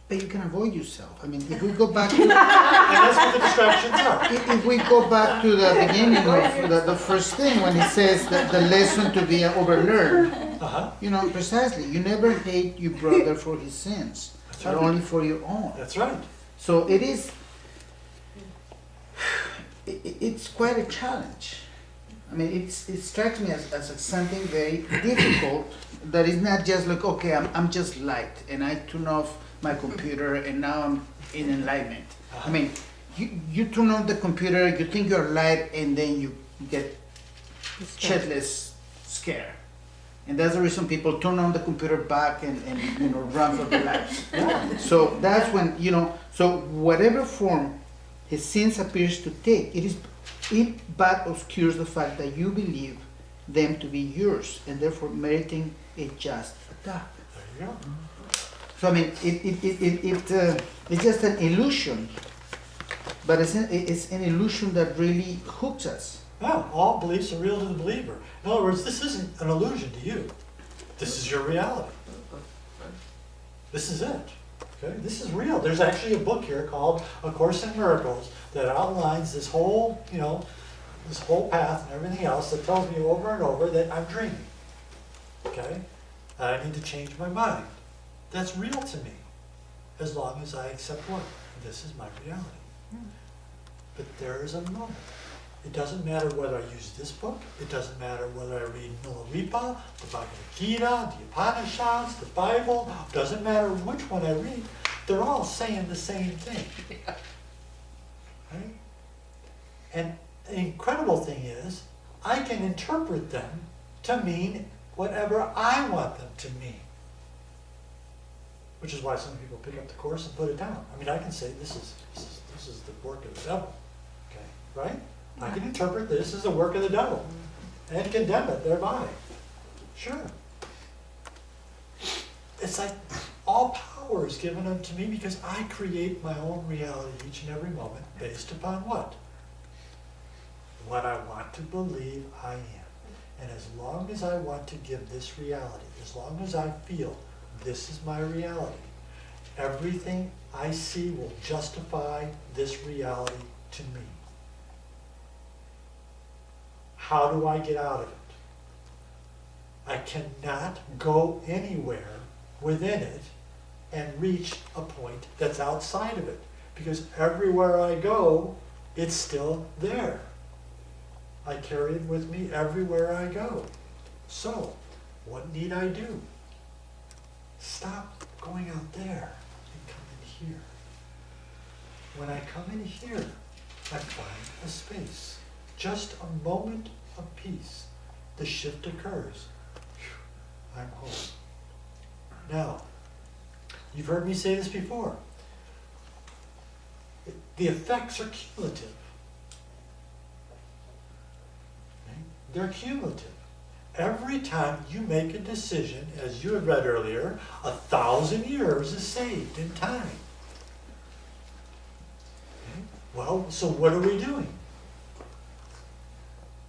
But you can avoid yourself. I mean, if we go back to And that's what the distractions are. if we go back to the beginning of the first thing when it says that the lesson to be overlearned, Uh-huh. you know, precisely, you never hate your brother for his sins, That's but right. only for your own. That's right. So it is, it's quite a challenge. I mean, it strikes me as something very difficult that is not just like, okay, I'm just light and I turn off my computer and now I'm in enlightenment. I mean, you turn on the computer, you think you're light, and then you get shitless scare. And that's the reason people turn on the computer back and you know, run for their lives. So that's when, you know, so whatever form his sins appears to take, it but obscures the fact that you believe them to be yours and therefore meriting a just attack. There you go. So I mean, it's just an illusion, but it's an illusion that really hooks us. No, all beliefs are real to the believer. In other words, this isn't an illusion to you. This is your reality. This is it. Okay? This is real. There's actually a book here called A Course in Miracles that outlines this whole, you know, this whole path and everything else that tells me over and over that I'm dreaming. Okay? I need to change my mind. That's real to me, as long as I accept what? This is my reality. But there is a moment. It doesn't matter whether I use this book. It doesn't matter whether I read Milarepa, the Bhagavad Gita, the Upanishads, the Bible. It doesn't matter which one I read. They're all saying the same thing. Right? And the incredible thing is, I can interpret them to mean whatever I want them to mean. Which is why some people pick up the Course and put it down. I mean, I can say this is the work of the devil. Okay, right? I can interpret this as the work of the devil and condemn it thereby. Sure. It's like all power is given unto me because I create my own reality each and every moment based upon what? What I want to believe I am. And as long as I want to give this reality, as long as I feel this is my reality, everything I see will justify this reality to me. How do I get out of it? I cannot go anywhere within it and reach a point that's outside of it, because everywhere I go, it's still there. I carry it with me everywhere I go. So, what need I do? Stop going out there and come in here. When I come in here, I find a space, just a moment of peace. The shift occurs. Phew, I'm home. Now, you've heard me say this before. The effects are cumulative. Okay? They're cumulative. Every time you make a decision, as you had read earlier, 1,000 years is saved in time. Okay? Well, so what are we doing?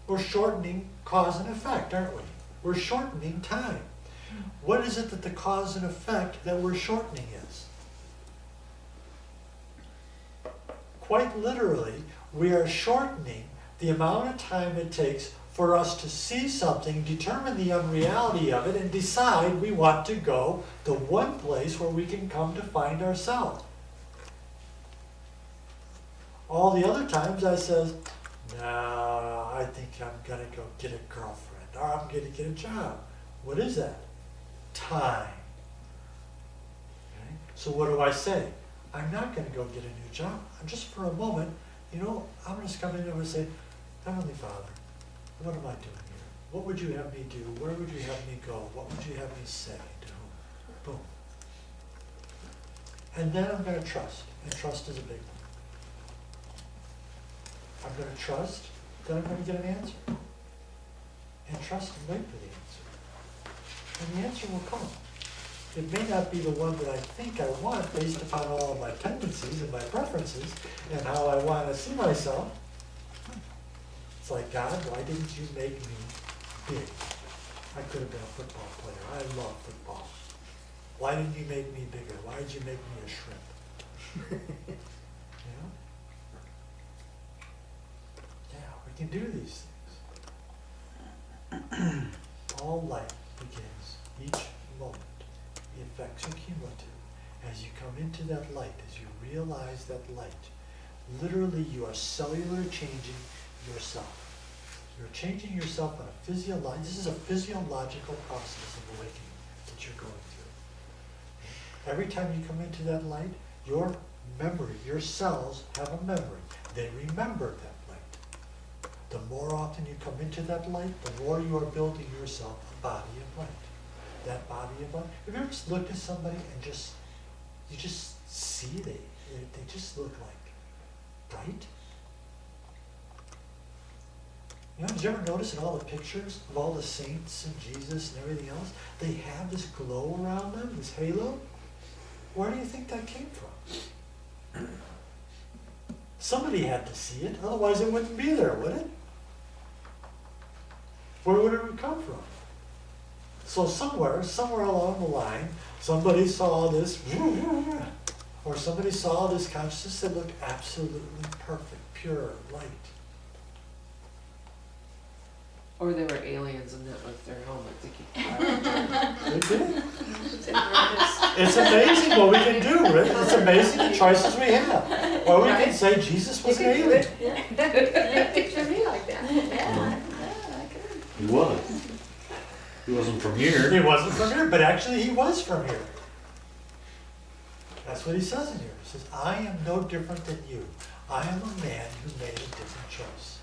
We're shortening cause and effect, aren't we? We're shortening time. What is it that the cause and effect that we're shortening is? Quite literally, we are shortening the amount of time it takes for us to see something, determine the unreality of it, and decide we want to go the one place where we can come to find ourselves. All the other times I says, nah, I think I'm gonna go get a girlfriend, or I'm gonna get a job. What is that? Time. Okay? So what do I say? I'm not gonna go get a new job. I'm just for a moment, I'm just coming in and say, Heavenly Father, what am I doing here? What would you have me do? Where would you have me go? What would you have me say? Do? Boom. And then I'm going to trust. And trust is a big one. I'm going to trust that I'm going to get an answer. And trust and wait for the answer. And the answer will come. It may not be the one that I think I want based upon all of my tendencies and my preferences and how I want to see myself. It's like, God, why didn't you make me big? I could have been a football player. I love football. Why didn't you make me bigger? Why did you make me a shrimp? Yeah, we can do these things. All life begins each moment. The effects are cumulative. As you come into that light, as you realize that light, literally you are cellular changing yourself. You're changing yourself on a this is a physiological process of awakening that you're going through. Every time you come into that light, your memory, your cells have a memory. They remember that light. The more often you come into that light, the more you are building yourself a body of light. That body of light. Have you ever just looked at somebody and you just see they just look like bright? Did you ever notice in all the pictures of all the saints and Jesus and everything else, they have this glow around them, this halo? Where do you think that came from? Somebody had to see it, otherwise it wouldn't be there, would it? Where would it come from? So somewhere along the line, somebody saw this, or somebody saw this consciousness that looked absolutely perfect, pure, light. Or they were aliens and that was their helmet to keep They did. It's amazing what we can do, right? It's amazing the choices we have. Or we can say Jesus was an alien. Picture me like that. Yeah, I could. He was. He wasn't from here. He wasn't from here, but actually he was from here. That's what he says in here. He says, I am no different than you. I am a man who made a different choice.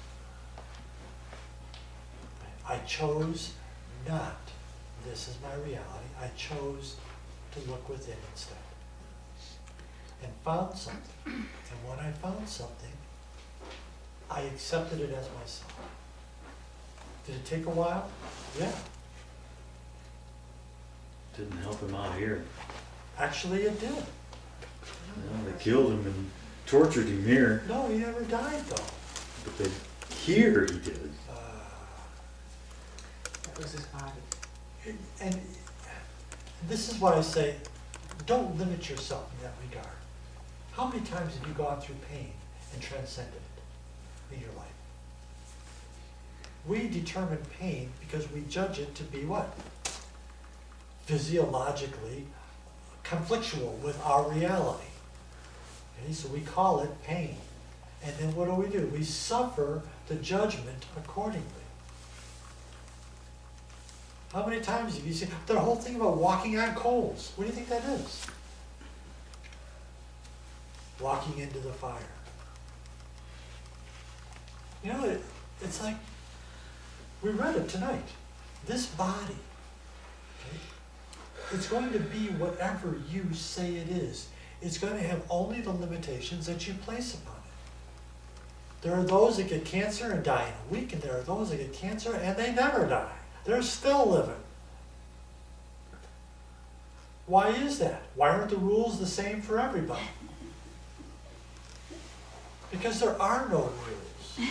I chose not, this is my reality, I chose to look within instead. And found something. And when I found something, I accepted it as myself. Did it take a while? Yeah. Didn't help him out here. Actually, it did. They killed him and tortured him here. No, he never died though. But here he did. was his body. And this is why I say, don't limit yourself in that regard. How many times have you gone through pain and transcended it in your life? We determine pain because we judge it to be what? Physiologically conflictual with our reality. Okay, so we call it pain. And then what do? We suffer the judgment accordingly. How many times have you seen the whole thing about walking on coals? What do you think that is? Walking into the fire. You know, it's like, we read it tonight. This body, okay, it's going to be whatever you say it is. It's going to have only the limitations that you place upon it. There are those that get cancer and die in a week, and there are those that get cancer and they never die. They're still living. Why is that? Why aren't the rules the same for everybody? Because there are no rules.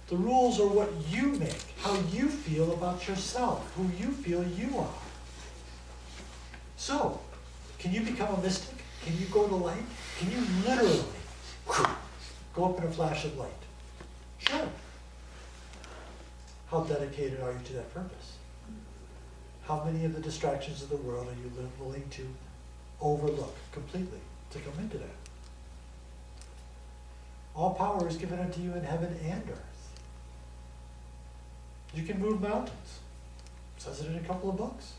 The rules are what you make, how you feel about yourself, who you feel you are. So, can you become a mystic? Can you go to light? Can you literally go up in a flash of light? Sure. How dedicated are you to that purpose? How many of the distractions of the world are you willing to overlook completely to come into that? All power is given unto you in heaven and earth. You can move mountains. It says it in a couple of books.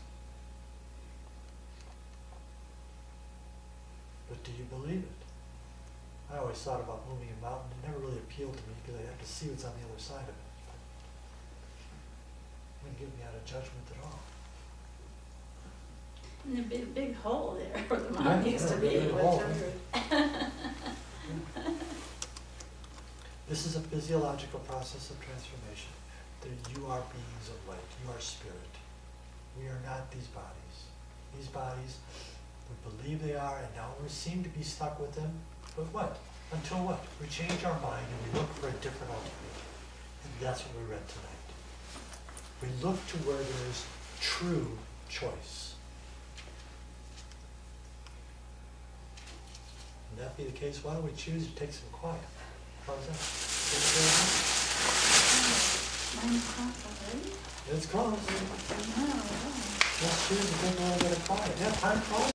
But do you believe it? I always thought about moving a mountain. It never really appealed to me because I have to see what's on the other side of it. It wouldn't get me out of judgment at all. And there'd be a big hole there where the Yeah, mom used to yeah, be. really a with hole. her- This is a physiological process of transformation. You are beings of light. You are spirit. We are not these bodies. These bodies, we believe they are, and now we seem to be stuck with them. But what? Until what? We change our mind and we look for a different alternative. And that's what we read tonight. We look to where there is true choice. And that be the case, why don't we choose to take some quiet? How's that? Mine's not already? It's close. No, no. Let's choose to take a little bit of quiet. Yeah, time flies.